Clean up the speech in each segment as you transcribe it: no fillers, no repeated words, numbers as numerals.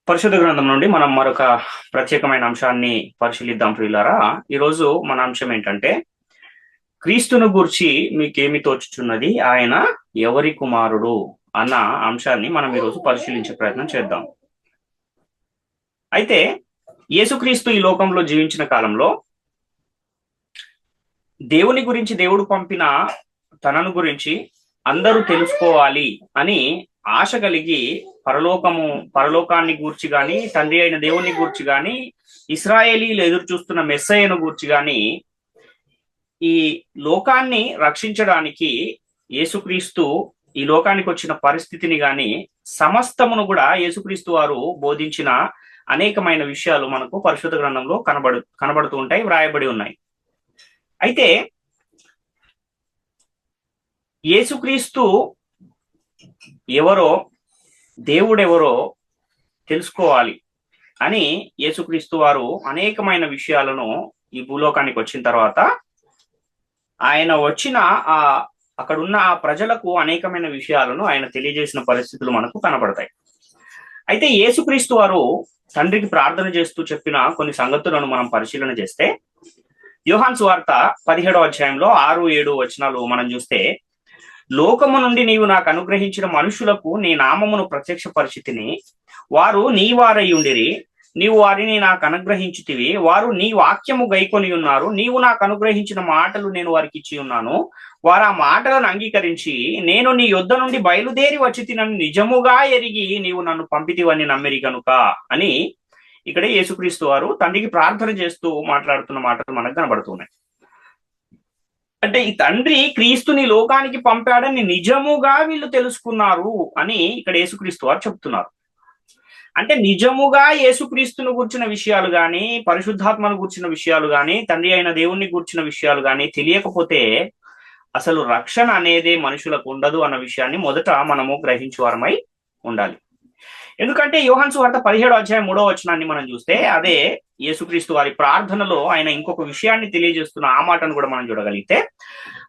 పరిశుద్ధ గ్రంథం నుండి మనం మరొక ప్రత్యేకమైన అంశాన్ని పరిశీలిద్దాం ప్రియులారా. ఈరోజు మన అంశం ఏంటంటే, క్రీస్తును గూర్చి మీకేమి తోచుచున్నది, ఆయన ఎవరి కుమారుడు అన్న అంశాన్ని మనం ఈరోజు పరిశీలించే ప్రయత్నం చేద్దాం. అయితే యేసుక్రీస్తు ఈ లోకంలో జీవించిన కాలంలో దేవుని గురించి, దేవుడు పంపిన తనను గురించి అందరూ తెలుసుకోవాలి అని ఆశ కలిగి పరలోకాన్ని గూర్చి గాని, తండ్రి అయిన దేవుని గూర్చి గాని, ఇశ్రాయేలీలు ఎదురు చూస్తున్న మెస్సయ్యను గూర్చి గాని, ఈ లోకాన్ని రక్షించడానికి యేసుక్రీస్తు ఈ లోకానికి వచ్చిన పరిస్థితిని గాని, సమస్తమును కూడా యేసుక్రీస్తు వారు బోధించిన అనేకమైన విషయాలు మనకు పరిశుద్ధ గ్రంథంలో కనబడుతూ ఉంటాయి, వ్రాయబడి ఉన్నాయి. అయితే యేసుక్రీస్తు ఎవరో, దేవుడెవరో తెలుసుకోవాలి అని యేసుక్రీస్తు వారు అనేకమైన విషయాలను ఈ భూలోకానికి వచ్చిన తర్వాత ఆయన వచ్చిన అక్కడున్న ఆ ప్రజలకు అనేకమైన విషయాలను ఆయన తెలియజేసిన పరిస్థితులు మనకు కనబడతాయి. అయితే యేసుక్రీస్తు వారు తండ్రికి ప్రార్థన చేస్తూ చెప్పిన కొన్ని సంగతులను మనం పరిశీలన చేస్తే, యోహాను సువార్త 17వ అధ్యాయంలో 6-7 వచనాలు మనం చూస్తే, లోకము నుండి నీవు నాకు అనుగ్రహించిన మనుషులకు నీ నామమును ప్రత్యక్షపరిచితిని, వారు నీ వారయ్యుండిరి, నీవు వారిని నాకు అనుగ్రహించితివి, వారు నీ వాక్యము గైకొని ఉన్నారు, నీవు నాకు అనుగ్రహించిన మాటలు నేను వారికి ఇచ్చి ఉన్నాను, వారు ఆ మాటలను అంగీకరించి నేను నీ యొద్ద నుండి బయలుదేరి వచ్చి తినని నిజముగా ఎరిగి నీవు నన్ను పంపితివని నమ్మిరి కనుక అని ఇక్కడ యేసుక్రీస్తు వారు తండ్రికి ప్రార్థన చేస్తూ మాట్లాడుతున్న మాటలు మనకు కనబడుతున్నాయి. అంటే ఈ తండ్రి క్రీస్తుని లోకానికి పంపాడని నిజముగా వీళ్ళు తెలుసుకున్నారు అని ఇక్కడ యేసుక్రీస్తు వారు చెప్తున్నారు. అంటే నిజముగా యేసుక్రీస్తును గూర్చిన విషయాలు గాని, పరిశుద్ధాత్మను గూర్చిన విషయాలు గాని, తండ్రి అయిన దేవుణ్ణి గూర్చిన విషయాలు గాని తెలియకపోతే అసలు రక్షణ అనేది మనుషులకు ఉండదు అన్న విషయాన్ని మొదట మనము గ్రహించువారమై ఉండాలి. ఎందుకంటే యోహాను సువార్త 17వ అధ్యాయం 3వ వచనాన్ని మనం చూస్తే, అదే యేసుక్రీస్తు వారి ప్రార్థనలో ఆయన ఇంకొక విషయాన్ని తెలియజేస్తున్న ఆ మాటను కూడా మనం చూడగలిగితే,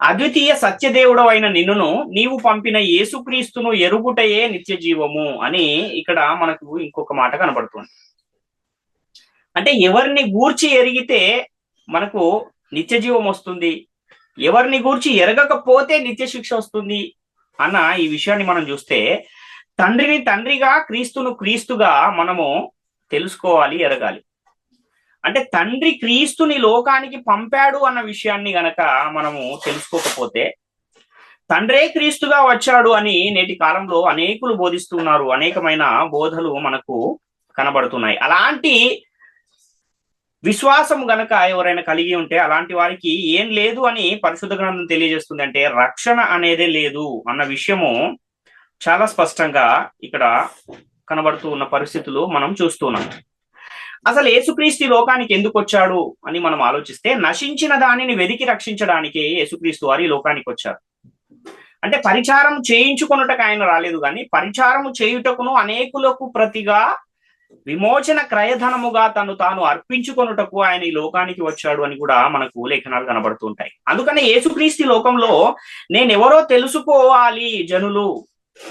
అద్వితీయ సత్యదేవుడు అయిన నిన్నును నీవు పంపిన యేసుక్రీస్తును ఎరుగుటయే నిత్య జీవము అని ఇక్కడ మనకు ఇంకొక మాట కనబడుతుంది. అంటే ఎవరిని గూర్చి ఎరిగితే మనకు నిత్య జీవం వస్తుంది, ఎవరిని గూర్చి ఎరగకపోతే నిత్య శిక్ష వస్తుంది అన్న ఈ విషయాన్ని మనం చూస్తే, తండ్రిని తండ్రిగా, క్రీస్తును క్రీస్తుగా మనము తెలుసుకోవాలి, ఎరగాలి. అంటే తండ్రి క్రీస్తుని లోకానికి పంపాడు అన్న విషయాన్ని గనక మనము తెలుసుకోకపోతే, తండ్రే క్రీస్తుగా వచ్చాడు అని నేటి కాలంలో అనేకులు బోధిస్తున్నారు, అనేకమైన బోధలు మనకు కనబడుతున్నాయి. అలాంటి విశ్వాసం గనక ఎవరైనా కలిగి ఉంటే అలాంటి వారికి ఏం లేదు అని పరిశుద్ధ గ్రంథం తెలియజేస్తుంది. అంటే రక్షణ అనేదే లేదు అన్న విషయము చాలా స్పష్టంగా ఇక్కడ కనబడుతూ ఉన్న పరిస్థితులు మనం చూస్తున్నాం. అసలు యేసుక్రీస్తు లోకానికి ఎందుకు వచ్చాడు అని మనం ఆలోచిస్తే, నశించిన దానిని వెదికి రక్షించడానికి యేసుక్రీస్తు వారు ఈ లోకానికి వచ్చారు. అంటే పరిచారం చేయించుకొనుటకు ఆయన రాలేదు, కానీ పరిచారము చేయుటకును అనేకులకు ప్రతిగా విమోచన క్రయధనముగా తను తాను అర్పించుకొనుటకు ఆయన ఈ లోకానికి వచ్చాడు అని కూడా మనకు లేఖనాలు కనబడుతూ ఉంటాయి. అందుకని యేసుక్రీస్తు లోకంలో నేనెవరో తెలుసుకోవాలి, జనులు,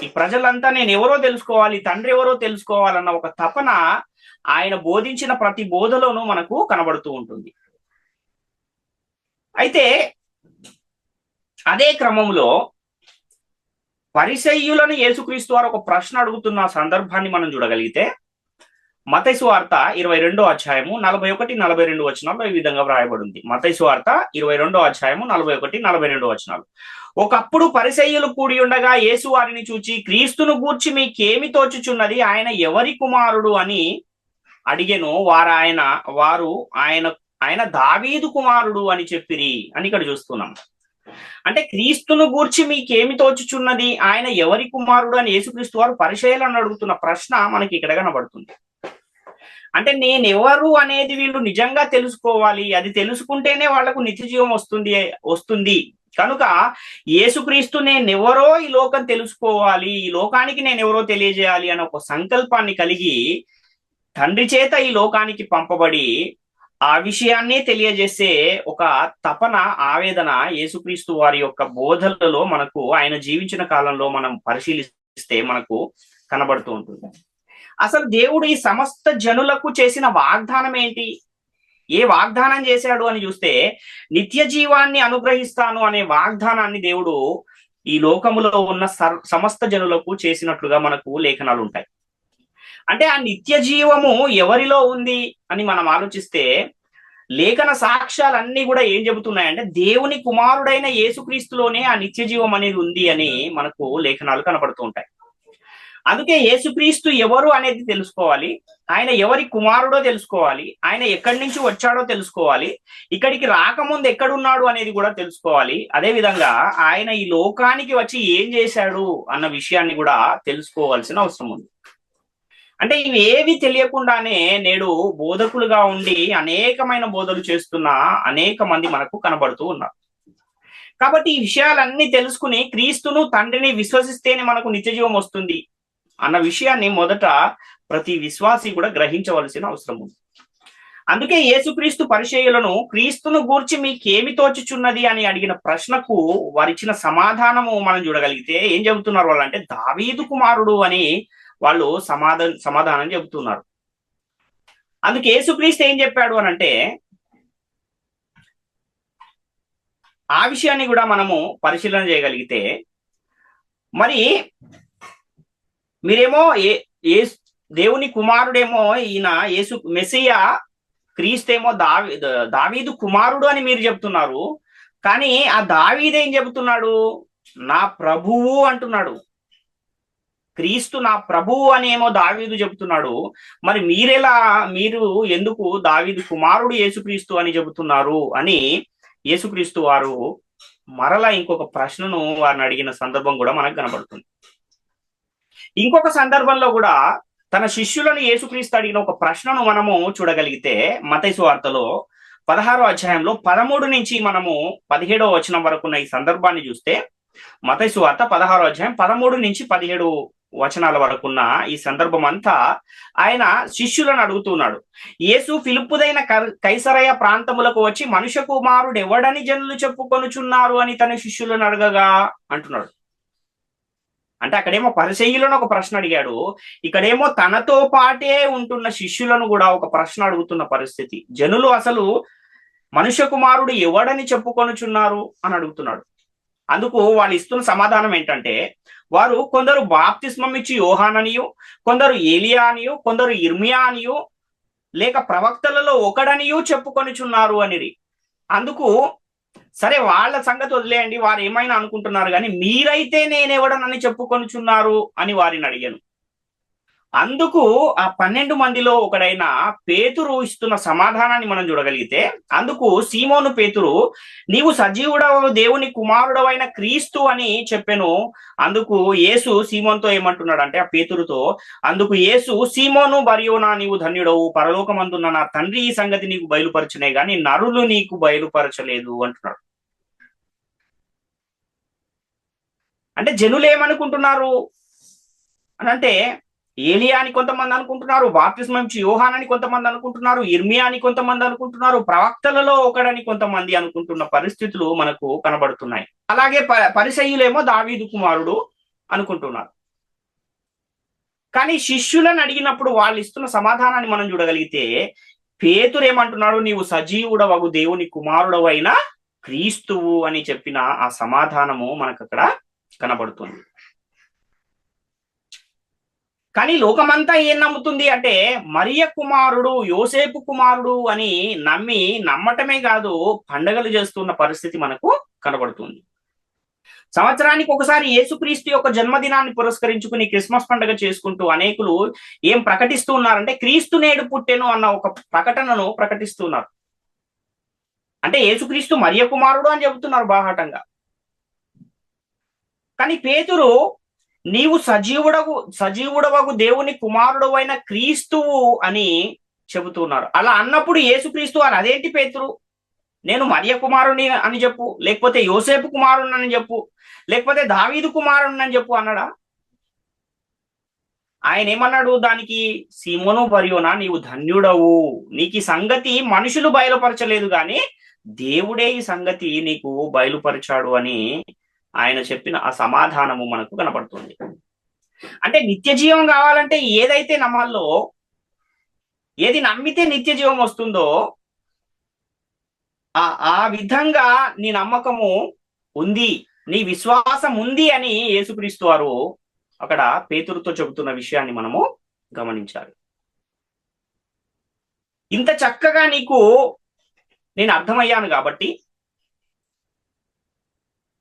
ఈ ప్రజలంతా నేను ఎవరో తెలుసుకోవాలి, తండ్రి ఎవరో తెలుసుకోవాలన్న ఒక తపన ఆయన బోధించిన ప్రతి బోధలోనూ మనకు కనబడుతూ ఉంటుంది. అయితే అదే క్రమంలో పరిసయ్యులను యేసుక్రీస్తు వారు ఒక ప్రశ్న అడుగుతున్న సందర్భాన్ని మనం చూడగలిగితే, మత్తయి సువార్త 22వ అధ్యాయము 41-42 వచనాల్లో ఈ విధంగా వ్రాయబడింది. మత్తయి సువార్త 22వ అధ్యాయము 41-42 వచనాలు. ఒకప్పుడు పరిసయ్యులు కూడి ఉండగా యేసు వారిని చూచి, క్రీస్తును గూర్చి మీకేమి తోచుచున్నది, ఆయన ఎవరి కుమారుడు అని అడిగెను. వారు ఆయన దావీదు కుమారుడు అని చెప్పిరి అని ఇక్కడ చూస్తున్నాం. అంటే క్రీస్తును గూర్చి మీకేమి తోచుచున్నది, ఆయన ఎవరి కుమారుడు అని యేసుక్రీస్తు వారు పరిసయ్యులను అడుగుతున్న ప్రశ్న మనకి ఇక్కడ కనబడుతుంది. అంటే నేనెవరు అనేది వీళ్ళు నిజంగా తెలుసుకోవాలి, అది తెలుసుకుంటేనే వాళ్లకు నిత్య జీవం వస్తుంది కనుక యేసుక్రీస్తు నేనెవరో ఈ లోకం తెలుసుకోవాలి, ఈ లోకానికి నేనెవరో తెలియజేయాలి అనే ఒక సంకల్పాన్ని కలిగి తండ్రి చేత ఈ లోకానికి పంపబడి ఆ విషయాన్ని తెలియజేసే ఒక తపన, ఆవేదన యేసుక్రీస్తు వారి యొక్క బోధనలలో మనకు ఆయన జీవించిన కాలంలో మనం పరిశీలిస్తే మనకు కనబడుతూ ఉంటుంది. అసలు దేవుడు ఈ సమస్త జనులకు చేసిన వాగ్దానం ఏంటి? ఏ వాగ్దానం చేశాడు అని చూస్తే నిత్య జీవాన్ని అనుగ్రహిస్తాను అనే వాగ్దానాన్ని దేవుడు ఈ లోకములో ఉన్న సమస్త జనులకు చేసినట్లుగా మనకు లేఖనాలు ఉంటాయి. అంటే ఆ నిత్య జీవము ఎవరిలో ఉంది అని మనం ఆలోచిస్తే లేఖన సాక్ష్యాలన్నీ కూడా ఏం చెబుతున్నాయంటే దేవుని కుమారుడైన యేసుక్రీస్తులోనే ఆ నిత్య జీవం అనేది ఉంది అని మనకు లేఖనాలు కనబడుతూ ఉంటాయి. అందుకే యేసుక్రీస్తు ఎవరు అనేది తెలుసుకోవాలి, ఆయన ఎవరి కుమారుడో తెలుసుకోవాలి, ఆయన ఎక్కడి నుంచి వచ్చాడో తెలుసుకోవాలి, ఇక్కడికి రాకముందు ఎక్కడున్నాడు అనేది కూడా తెలుసుకోవాలి. అదే విధంగా ఆయన ఈ లోకానికి వచ్చి ఏం చేశాడు అన్న విషయాన్ని కూడా తెలుసుకోవాల్సిన అవసరం ఉంది. అంటే ఇవి ఏవి తెలియకుండానే నేడు బోధకులుగా ఉండి అనేకమైన బోధలు చేస్తున్న అనేక మంది మనకు కనబడుతూ ఉన్నారు. కాబట్టి ఈ విషయాలన్నీ తెలుసుకుని క్రీస్తును తండ్రిని విశ్వసిస్తేనే మనకు నిత్యజీవం వస్తుంది అన్న విషయాన్ని మొదట ప్రతి విశ్వాసి కూడా గ్రహించవలసిన అవసరం ఉంది. అందుకే యేసుక్రీస్తు పరిచయులను క్రీస్తును గూర్చి మీకేమి తోచుచున్నది అని అడిగిన ప్రశ్నకు వారిచ్చిన సమాధానము మనం చూడగలిగితే ఏం చెబుతున్నారు వాళ్ళు అంటే దావీదు కుమారుడు అని వాళ్ళు సమాధానం చెబుతున్నారు. అందుకే యేసుక్రీస్తు ఏం చెప్పాడు అని అంటే ఆ విషయాన్ని కూడా మనము పరిశీలన చేయగలిగితే, మరి మీరేమో దేవుని కుమారుడేమో ఈయన యేసు మెస్సియా క్రీస్తేమో దావీదు కుమారుడు అని మీరు చెప్తున్నారు, కానీ ఆ దావీదు ఏం చెబుతున్నాడు? నా ప్రభువు అంటున్నాడు. క్రీస్తు నా ప్రభువు అనేమో దావీదు చెబుతున్నాడు. మరి మీరు ఎందుకు దావీదు కుమారుడు యేసుక్రీస్తు అని చెబుతున్నారు అని యేసుక్రీస్తు వారు మరలా ఇంకొక ప్రశ్నను వారిని అడిగిన సందర్భం కూడా మనకు కనబడుతుంది. ఇంకొక సందర్భంలో కూడా తన శిష్యులను యేసుక్రీస్తు అడిగిన ఒక ప్రశ్నను మనము చూడగలిగితే మత్తయి సువార్తలో 16వ అధ్యాయంలో 13 నుంచి మనము 17వ వచనం వరకు ఉన్న ఈ సందర్భాన్ని చూస్తే, మత్తయి సువార్త 16వ అధ్యాయం 13 నుంచి 17 వచనాల వరకున్న ఈ సందర్భం అంతా ఆయన శిష్యులను అడుగుతున్నాడు. యేసు ఫిలిప్పుదైన కైసరయ ప్రాంతములకు వచ్చి మనుష్య కుమారుడు ఎవడని జనులు చెప్పుకొనుచున్నారు అని తన శిష్యులను అడగగా అంటున్నాడు. అంటే అక్కడేమో పరిసయ్యులను ఒక ప్రశ్న అడిగాడు, ఇక్కడేమో తనతో పాటే ఉంటున్న శిష్యులను కూడా ఒక ప్రశ్న అడుగుతున్న పరిస్థితి. జనులు అసలు మనుష్య కుమారుడు ఎవడని చెప్పుకొనుచున్నారు అని అడుగుతున్నాడు. అందుకు వాళ్ళు ఇస్తున్న సమాధానం ఏంటంటే, వారు కొందరు బాప్తిస్మం ఇచ్చి యోహాననియు, కొందరు ఏలియా అనియు, కొందరు ఇర్మియా అనియు, లేక ప్రవక్తలలో ఒకడనియు చెప్పుకొనిచున్నారు అనేది. అందుకు సరే వాళ్ళ సంగతి వదిలేయండి, వారు ఏమైనా అనుకుంటున్నారు, కానీ మీరైతే నేనెవడనని చెప్పుకొనిచున్నారు అని వారిని అడిగాను. అందుకు ఆ 12 మందిలో ఒకడైన పేతురు ఇస్తున్న సమాధానాన్ని మనం చూడగలిగితే, అందుకు సీమోను పేతురు, నీవు సజీవుడవు దేవుని కుమారుడవైన క్రీస్తు అని చెప్పెను. అందుకు యేసు సీమోన్తో ఏమంటున్నాడు అంటే, ఆ పేతురుతో, అందుకు యేసు, సీమోను బర్యోనా, నీవు ధన్యుడవు, పరలోకమందున్న నా తండ్రి ఈ సంగతి నీకు బయలుపరచునే గాని నరులు నీకు బయలుపరచలేదు అంటున్నాడు. అంటే జనులు ఏమనుకుంటున్నారు అని అంటే, ఏలియా అని కొంతమంది అనుకుంటున్నారు, బాప్తిస్మం ఇచ్చి యోహాన్ అని కొంతమంది అనుకుంటున్నారు, ఇర్మియా అని కొంతమంది అనుకుంటున్నారు, ప్రవక్తలలో ఒకడని కొంతమంది అనుకుంటున్న పరిస్థితులు మనకు కనబడుతున్నాయి. అలాగే పరిసయ్యులేమో దావీదు కుమారుడు అనుకుంటున్నారు. కానీ శిష్యులను అడిగినప్పుడు వాళ్ళు ఇస్తున్న సమాధానాన్ని మనం చూడగలిగితే, పేతురు ఏమంటున్నాడు, నీవు సజీవుడవగు దేవుని కుమారుడవైన క్రీస్తువు అని చెప్పిన ఆ సమాధానము మనకు అక్కడ కనబడుతుంది. కానీ లోకమంతా ఏం నమ్ముతుంది అంటే, మరియ కుమారుడు, యోసేపు కుమారుడు అని నమ్మటమే కాదు, పండగలు చేస్తున్న పరిస్థితి మనకు కనబడుతుంది. సంవత్సరానికి ఒకసారి యేసుక్రీస్తు యొక్క జన్మదినాన్ని పురస్కరించుకుని క్రిస్మస్ పండుగ చేసుకుంటూ అనేకులు ఏం ప్రకటిస్తూ ఉన్నారంటే, క్రీస్తు నేడు పుట్టెను అన్న ఒక ప్రకటనను ప్రకటిస్తున్నారు. అంటే యేసుక్రీస్తు మరియ కుమారుడు అని చెబుతున్నారు బాహాటంగా. కానీ పేతురు, నీవు సజీవుడవగు దేవుని కుమారుడు అయిన క్రీస్తువు అని చెబుతున్నారు. అలా అన్నప్పుడు యేసుక్రీస్తు వారు, అదేంటి పేతురు, నేను మరియ కుమారుని అని చెప్పు, లేకపోతే యోసేపు కుమారుని అని చెప్పు, లేకపోతే దావీదు కుమారుని అని చెప్పు అన్నాడా? ఆయన ఏమన్నాడు దానికి, సీమోను బర్యోనా, నీవు ధన్యుడవు, నీకు ఈ సంగతి మనుషులు బయలుపరచలేదు కానీ దేవుడే ఈ సంగతి నీకు బయలుపరిచాడు అని ఆయన చెప్పిన ఆ సమాధానము మనకు కనపడుతుంది. అంటే నిత్య జీవం కావాలంటే ఏదైతే నమ్మాలో, ఏది నమ్మితే నిత్య జీవం వస్తుందో ఆ విధంగా నీ నమ్మకము ఉంది, నీ విశ్వాసం ఉంది అని యేసుక్రీస్తు వారు అక్కడ పేతురుతో చెబుతున్న విషయాన్ని మనము గమనించాలి. ఇంత చక్కగా నీకు నేను అర్థమయ్యాను కాబట్టి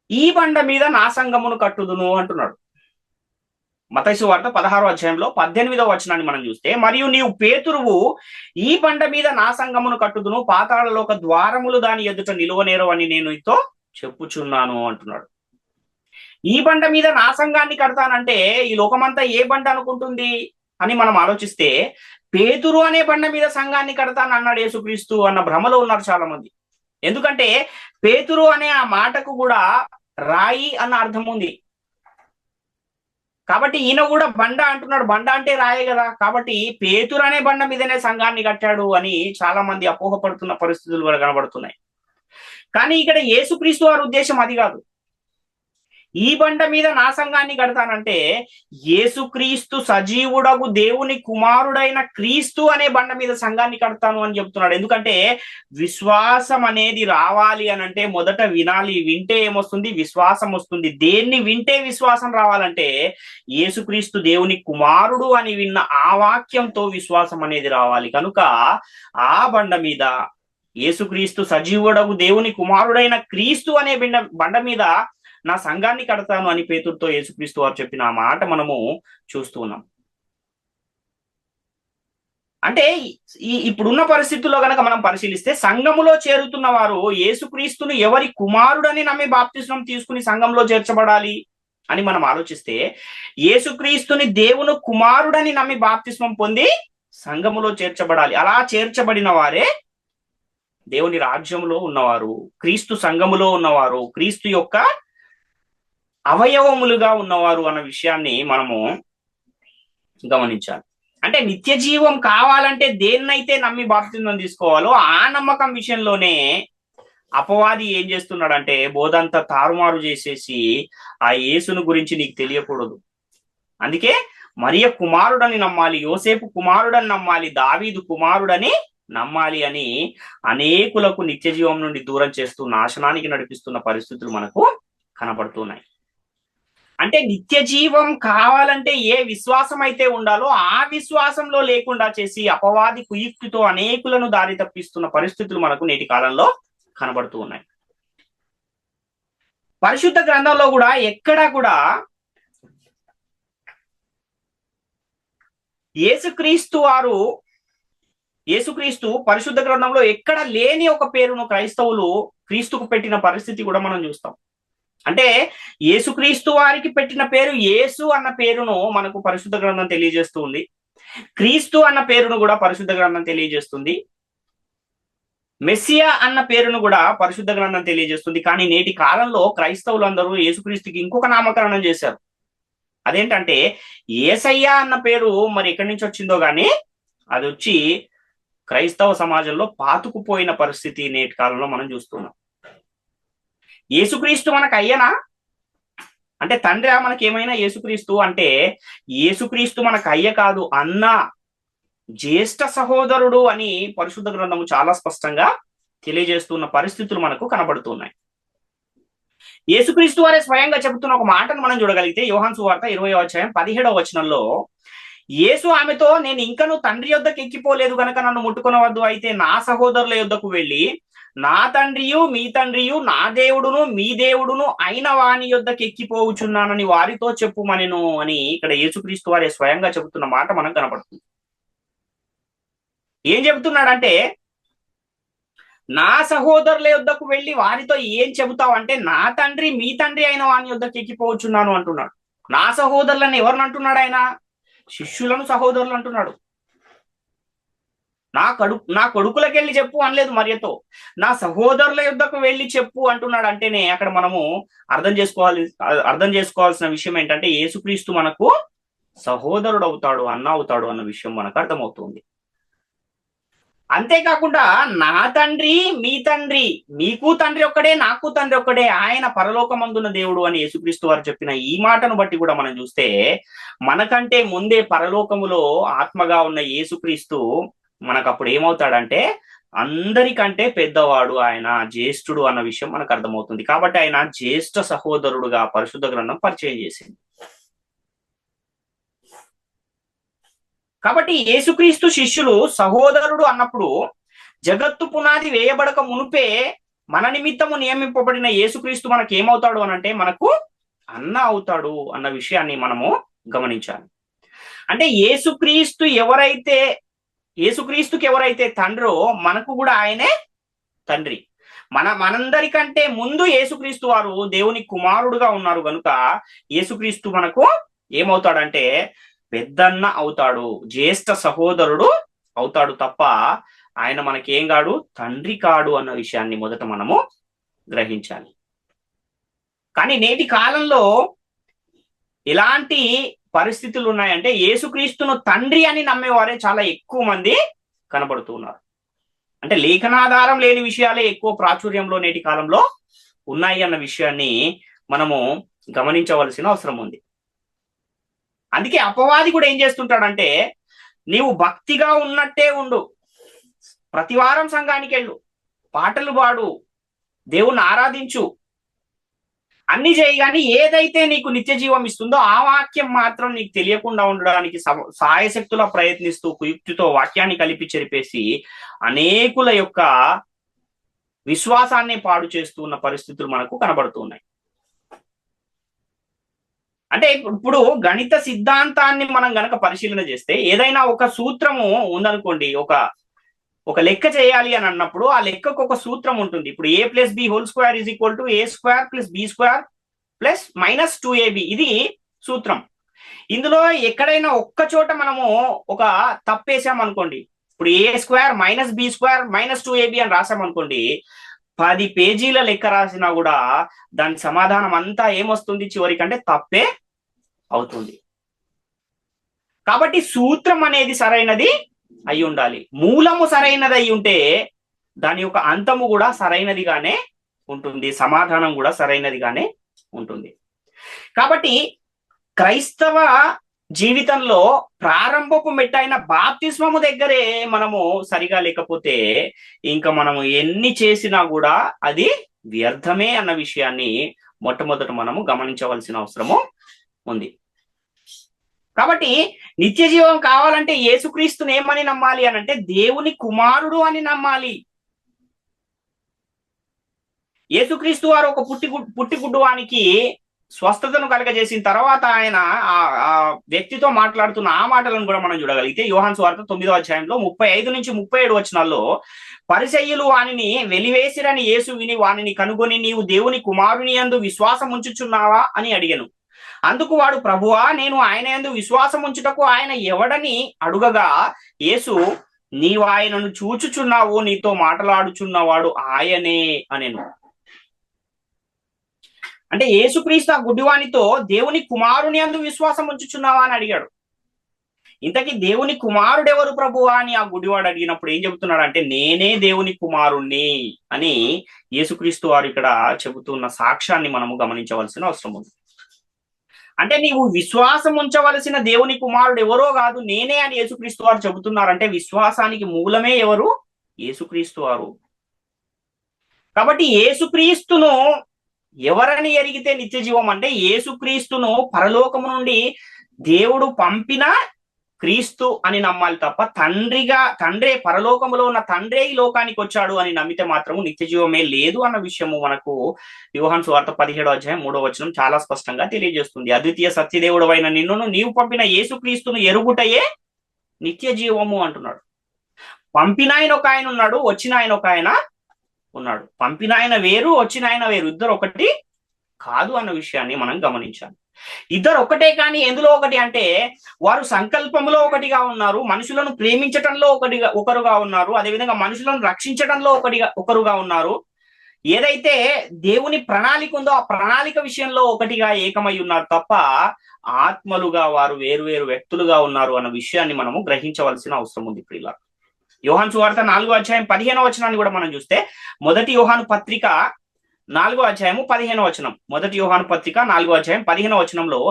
ఈ బండ మీద నా సంఘమును కట్టుదును అంటున్నాడు. మత్తయి సువార్త 16వ అధ్యాయంలో 18వ వచనాన్ని మనం చూస్తే, మరియు నీవు పేతురువు, ఈ బండ మీద నా సంఘమును కట్టుదును, పాతాళలోక ద్వారములు దాని ఎదుట నిలువనేరవు అని నేను నీతో చెప్పుచున్నాను అంటున్నాడు. ఈ బండ మీద నా సంఘాన్ని కడతానంటే ఈ లోకమంతా ఏ బండ అనుకుంటుంది అని మనం ఆలోచిస్తే, పేతురు అనే బండ మీద సంఘాన్ని కడతాను అన్నాడు యేసుక్రీస్తు అన్న భ్రమలో ఉన్నారు చాలా మంది. ఎందుకంటే పేతురు అనే ఆ మాటకు కూడా రాయి అన్న అర్థం ఉంది. కాబట్టి ఈయన కూడా బండ అంటున్నాడు, బండ అంటే రాయే కదా, కాబట్టి పేతురు అనే బండ మీదనే సంఘాన్ని కట్టాడు అని చాలా మంది అపోహపడుతున్న పరిస్థితులు కూడా కనబడుతున్నాయి. కానీ ఇక్కడ యేసుక్రీస్తు వారి ఉద్దేశం అది కాదు. ఈ బండ మీద నా సంఘాన్ని కడతానంటే యేసుక్రీస్తు సజీవుడగు దేవుని కుమారుడైన క్రీస్తు అనే బండ మీద సంఘాన్ని కడతాను అని చెప్తున్నాడు. ఎందుకంటే విశ్వాసం అనేది రావాలి అని అంటే మొదట వినాలి, వింటే ఏమొస్తుంది? విశ్వాసం వస్తుంది. దేన్ని వింటే విశ్వాసం రావాలంటే యేసుక్రీస్తు దేవుని కుమారుడు అని విన్న ఆ వాక్యంతో విశ్వాసం అనేది రావాలి. కనుక ఆ బండ మీద, యేసుక్రీస్తు సజీవుడగు దేవుని కుమారుడైన క్రీస్తు అనే బండ మీద నా సంఘాన్ని కడతాను అని పేతురుతో యేసుక్రీస్తు వారు చెప్పిన ఆ మాట మనము చూస్తూ ఉన్నాం. అంటే ఇప్పుడున్న పరిస్థితుల్లో గనక మనం పరిశీలిస్తే, సంఘములో చేరుతున్న వారు యేసుక్రీస్తును ఎవరి కుమారుడని నమ్మి బాప్తిస్మం తీసుకుని సంఘంలో చేర్చబడాలి అని మనం ఆలోచిస్తే, యేసుక్రీస్తుని దేవుని కుమారుడని నమ్మి బాప్తిస్మం పొంది సంఘములో చేర్చబడాలి. అలా చేర్చబడిన వారే దేవుని రాజ్యంలో ఉన్నవారు, క్రీస్తు సంఘములో ఉన్నవారు, క్రీస్తు యొక్క అవయవములుగా ఉన్నవారు అన్న విషయాన్ని మనము గమనించాలి. అంటే నిత్య జీవం కావాలంటే దేన్నైతే నమ్మి బాప్తిస్మం తీసుకోవాలో ఆ నమ్మకం విషయంలోనే అపవాది ఏం చేస్తున్నాడంటే బోధంతా తారుమారు చేసేసి ఆ యేసును గురించి నీకు తెలియకూడదు, అందుకే మరియ కుమారుడని నమ్మాలి, యోసేపు కుమారుడని నమ్మాలి, దావీదు కుమారుడని నమ్మాలి అని అనేకులకు నిత్య జీవం నుండి దూరం చేస్తూ నాశనానికి నడిపిస్తున్న పరిస్థితులు మనకు కనబడుతున్నాయి. అంటే నిత్య జీవం కావాలంటే ఏ విశ్వాసం అయితే ఉండాలో ఆ విశ్వాసంలో లేకుండా చేసి అపవాది కుయుక్తితో అనేకులను దారి తప్పిస్తున్న పరిస్థితులు మనకు నేటి కాలంలో కనబడుతూ ఉన్నాయి. పరిశుద్ధ గ్రంథంలో కూడా ఎక్కడా కూడా యేసుక్రీస్తు పరిశుద్ధ గ్రంథంలో ఎక్కడ లేని ఒక పేరును క్రైస్తవులు క్రీస్తుకు పెట్టిన పరిస్థితి కూడా మనం చూస్తాం. అంటే యేసుక్రీస్తు వారికి పెట్టిన పేరు యేసు అన్న పేరును మనకు పరిశుద్ధ గ్రంథం తెలియజేస్తుంది, క్రీస్తు అన్న పేరును కూడా పరిశుద్ధ గ్రంథం తెలియజేస్తుంది, మెస్సియా అన్న పేరును కూడా పరిశుద్ధ గ్రంథం తెలియజేస్తుంది. కానీ నేటి కాలంలో క్రైస్తవులందరూ యేసుక్రీస్తుకి ఇంకొక నామకరణం చేశారు. అదేంటంటే యేసయ్య అన్న పేరు మరి ఎక్కడి నుంచి వచ్చిందో గానీ అది వచ్చి క్రైస్తవ సమాజంలో పాతుకుపోయిన పరిస్థితి నేటి కాలంలో మనం చూస్తున్నాం. యేసుక్రీస్తు మనకు అయ్యనా అంటే తండ్రి మనకి ఏమైనా యేసుక్రీస్తు అంటే యేసుక్రీస్తు మనకు అయ్య కాదు, అన్న, జ్యేష్ఠ సహోదరుడు అని పరిశుద్ధ గ్రంథము చాలా స్పష్టంగా తెలియజేస్తున్న పరిస్థితులు మనకు కనబడుతున్నాయి. యేసుక్రీస్తు వారే స్వయంగా చెబుతున్న ఒక మాటను మనం చూడగలిగితే యోహాను సువార్త 20వ అధ్యాయం 17వ వచనంలో, యేసు ఆమెతో, నేను ఇంకను తండ్రి యొద్దకు ఎక్కిపోలేదు గనక నన్ను ముట్టుకొనవద్దు, అయితే నా సహోదరుల యొద్దకు వెళ్ళి నా తండ్రియు మీ తండ్రియు నా దేవుడును మీ దేవుడును అయిన వాని యొద్దకు ఎక్కిపోవుచున్నానని వారితో చెప్పుమనెను అని ఇక్కడ యేసుక్రీస్తు వారే స్వయంగా చెబుతున్న మాట మనకు కనబడుతుంది. ఏం చెబుతున్నాడంటే నా సహోదరుల యొద్దకు వెళ్ళి వారితో ఏం చెబుతావు అంటే నా తండ్రి మీ తండ్రి అయిన వాని యొద్దకు ఎక్కిపోవచ్చున్నాను అంటున్నాడు. నా సహోదరులను ఎవరిని అంటున్నాడు? ఆయన శిష్యులను సహోదరులు అంటున్నాడు. నా కొడుకులకు వెళ్ళి చెప్పు అనలేదు మరియతో, నా సహోదరుల యొద్దకు వెళ్ళి చెప్పు అంటున్నాడు. అంటేనే అక్కడ మనము అర్థం చేసుకోవాల్సిన విషయం ఏంటంటే యేసుక్రీస్తు మనకు సహోదరుడు అవుతాడు, అన్న అవుతాడు అన్న విషయం మనకు అర్థమవుతుంది. అంతేకాకుండా నా తండ్రి మీ తండ్రి, మీకు తండ్రి ఒక్కడే నాకు తండ్రి ఒక్కడే, ఆయన పరలోకమందున్న దేవుడు అని యేసుక్రీస్తు వారు చెప్పిన ఈ మాటను బట్టి కూడా మనం చూస్తే మనకంటే ముందే పరలోకములో ఆత్మగా ఉన్న యేసుక్రీస్తు మనకు అప్పుడు ఏమవుతాడంటే అందరికంటే పెద్దవాడు, ఆయన జ్యేష్ఠుడు అన్న విషయం మనకు అర్థమవుతుంది. కాబట్టి ఆయన జ్యేష్ఠ సహోదరుడుగా పరిశుద్ధ గ్రంథం పరిచయం చేసింది. కాబట్టి యేసుక్రీస్తు శిష్యులు సహోదరుడు అన్నప్పుడు జగత్తు పునాది వేయబడక మునుపే మన నిమిత్తము నియమింపబడిన యేసుక్రీస్తు మనకి ఏమవుతాడు అనంటే మనకు అన్న అవుతాడు అన్న విషయాన్ని మనము గమనించాలి. అంటే యేసుక్రీస్తుకి ఎవరైతే తండ్రో మనకు కూడా ఆయనే తండ్రి. మనందరికంటే ముందు యేసుక్రీస్తు వారు దేవుని కుమారుడుగా ఉన్నారు కనుక యేసుక్రీస్తు మనకు ఏమవుతాడంటే పెద్దన్న అవుతాడు, జ్యేష్ఠ సహోదరుడు అవుతాడు తప్ప ఆయన మనకేం కాడు, తండ్రి కాడు అన్న విషయాన్ని మొదట మనము గ్రహించాలి. కానీ నేటి కాలంలో ఎలాంటి పరిస్థితులు ఉన్నాయంటే యేసుక్రీస్తును తండ్రి అని నమ్మేవారే చాలా ఎక్కువ మంది కనబడుతూ ఉన్నారు. అంటే లేఖనాధారం లేని విషయాలే ఎక్కువ ప్రాచుర్యంలో నేటి కాలంలో ఉన్నాయి అన్న విషయాన్ని మనము గమనించవలసిన అవసరం ఉంది. అందుకే అపవాది కూడా ఏం చేస్తుంటాడంటే నీవు భక్తిగా ఉన్నట్టే ఉండు, ప్రతివారం సంఘానికి వెళ్ళు, పాటలు పాడు, దేవుణ్ణి ఆరాధించు, అన్ని చేయగాని ఏదైతే నీకు నిత్య జీవం ఇస్తుందో ఆ వాక్యం మాత్రం నీకు తెలియకుండా ఉండడానికి సాయశక్తులా ప్రయత్నిస్తూ కుయుక్తితో వాక్యాన్ని కలిపి చెరిపేసి అనేకుల యొక్క విశ్వాసాన్ని పాడు చేస్తూ ఉన్న పరిస్థితులు మనకు కనబడుతున్నాయి. అంటే ఇప్పుడు గణిత సిద్ధాంతాన్ని మనం గనక పరిశీలన చేస్తే ఏదైనా ఒక సూత్రము ఉందనుకోండి, ఒక లెక్క చేయాలి అని అన్నప్పుడు ఆ లెక్కకు ఒక సూత్రం ఉంటుంది. ఇప్పుడు a+b² = a²+b² + -2ab ఇది సూత్రం. ఇందులో ఎక్కడైనా ఒక్క చోట మనము ఒక తప్పేసాం అనుకోండి, ఇప్పుడు a² - b² - 2ab అని రాసామనుకోండి, 10 పేజీల లెక్క రాసినా కూడా దాని సమాధానం అంతా ఏమొస్తుంది చివరికంటే తప్పే అవుతుంది. కాబట్టి సూత్రం అనేది సరైనది అయి ఉండాలి, మూలము సరైనది అయి ఉంటే దాని యొక్క అంతము కూడా సరైనదిగానే ఉంటుంది, సమాధానం కూడా సరైనదిగానే ఉంటుంది. కాబట్టి క్రైస్తవ జీవితంలో ప్రారంభపు మెట్టైన బాప్తిస్మము దగ్గరే మనము సరిగా లేకపోతే ఇంకా మనము ఎన్ని చేసినా కూడా అది వ్యర్థమే అన్న విషయాన్ని మొట్టమొదట మనము గమనించవలసిన అవసరము ఉంది. కాబట్టి నిత్య జీవం కావాలంటే యేసుక్రీస్తుని ఏమని నమ్మాలి అనంటే దేవుని కుమారుడు అని నమ్మాలి. యేసుక్రీస్తు వారు ఒక పుట్టిగుడ్డువానికి స్వస్థతను కలగజేసిన తర్వాత ఆయన ఆ వ్యక్తితో మాట్లాడుతున్న ఆ మాటలను కూడా మనం చూడగలిగితే యోహాను సువార్త 9వ అధ్యాయంలో 35 నుంచి 37 వచనాల్లో పరిసయ్యులు వానిని వెలివేసిరని యేసు విని వానిని కనుగొని నీవు దేవుని కుమారుని యందు విశ్వాసం ఉంచుచున్నావా అని అడిగెను. అందుకు వాడు ప్రభువా నేను ఆయన యందు విశ్వాసం ఉంచుటకు ఆయన ఎవడని అడుగగా యేసు నీవు ఆయనను చూచుచున్నావు, నీతో మాట్లాడుచున్నవాడు ఆయనే అనెను. అంటే యేసుక్రీస్తు ఆ గుడ్డివానితో దేవుని కుమారుని యందు విశ్వాసం ఉంచుచున్నావా అని అడిగాడు. ఇంతకీ దేవుని కుమారుడు ఎవరు ప్రభువా అని ఆ గుడ్డివాడు అడిగినప్పుడు ఏం చెబుతున్నాడు అంటే నేనే దేవుని కుమారుణ్ణి అని యేసుక్రీస్తు వారు ఇక్కడ చెబుతున్న సాక్ష్యాన్ని మనము గమనించవలసిన అవసరం ఉంది. అంటే నీవు విశ్వాసం ఉంచవలసిన దేవుని కుమారుడు ఎవరో కాదు నేనే అని యేసుక్రీస్తు వారు చెబుతున్నారంటే విశ్వాసానికి మూలమే ఎవరు? యేసుక్రీస్తు వారు. కాబట్టి యేసుక్రీస్తును ఎవరని ఎరిగితే నిత్య జీవం అంటే యేసుక్రీస్తును పరలోకము నుండి దేవుడు పంపిన క్రీస్తు అని నమ్మాలి తప్ప తండ్రే పరలోకములో ఉన్న తండ్రే ఈ లోకానికి వచ్చాడు అని నమ్మితే మాత్రము నిత్య జీవమే లేదు అన్న విషయము మనకు యోహాను సువార్త 17వ అధ్యాయం 3వ వచనం చాలా స్పష్టంగా తెలియజేస్తుంది. అద్వితీయ సత్యదేవుడు అయిన నిన్నును నీవు పంపిన యేసుక్రీస్తును ఎరుగుటయే నిత్య జీవము అంటున్నాడు. పంపిన ఆయన ఒక ఆయన ఉన్నాడు, వచ్చిన ఆయన ఒక ఆయన ఉన్నాడు. పంపిన ఆయన వేరు, వచ్చిన ఆయన వేరు, ఇద్దరు ఒకటి కాదు అన్న విషయాన్ని మనం గమనించాలి. ఇద్దరు ఒకటే కానీ ఎందులో ఒకటి అంటే వారు సంకల్పంలో ఒకటిగా ఉన్నారు, మనుషులను ప్రేమించటంలో ఒకరుగా ఉన్నారు, అదేవిధంగా మనుషులను రక్షించడంలో ఒకరుగా ఉన్నారు. ఏదైతే దేవుని ప్రణాళిక ఉందో ఆ ప్రణాళిక విషయంలో ఒకటిగా ఏకమై ఉన్నారు తప్ప ఆత్మలుగా వారు వేరు వ్యక్తులుగా ఉన్నారు అన్న విషయాన్ని మనము గ్రహించవలసిన అవసరం ఉంది. ప్రియులారా, యోహాను సువార్త 4వ అధ్యాయం 15వ వచనాన్ని కూడా మనం చూస్తే, మొదటి యోహాను పత్రిక 4వ అధ్యాయము 15వ వచనం, మొదటి యోహాను పత్రిక 4వ అధ్యాయం 15వ వచనంలో,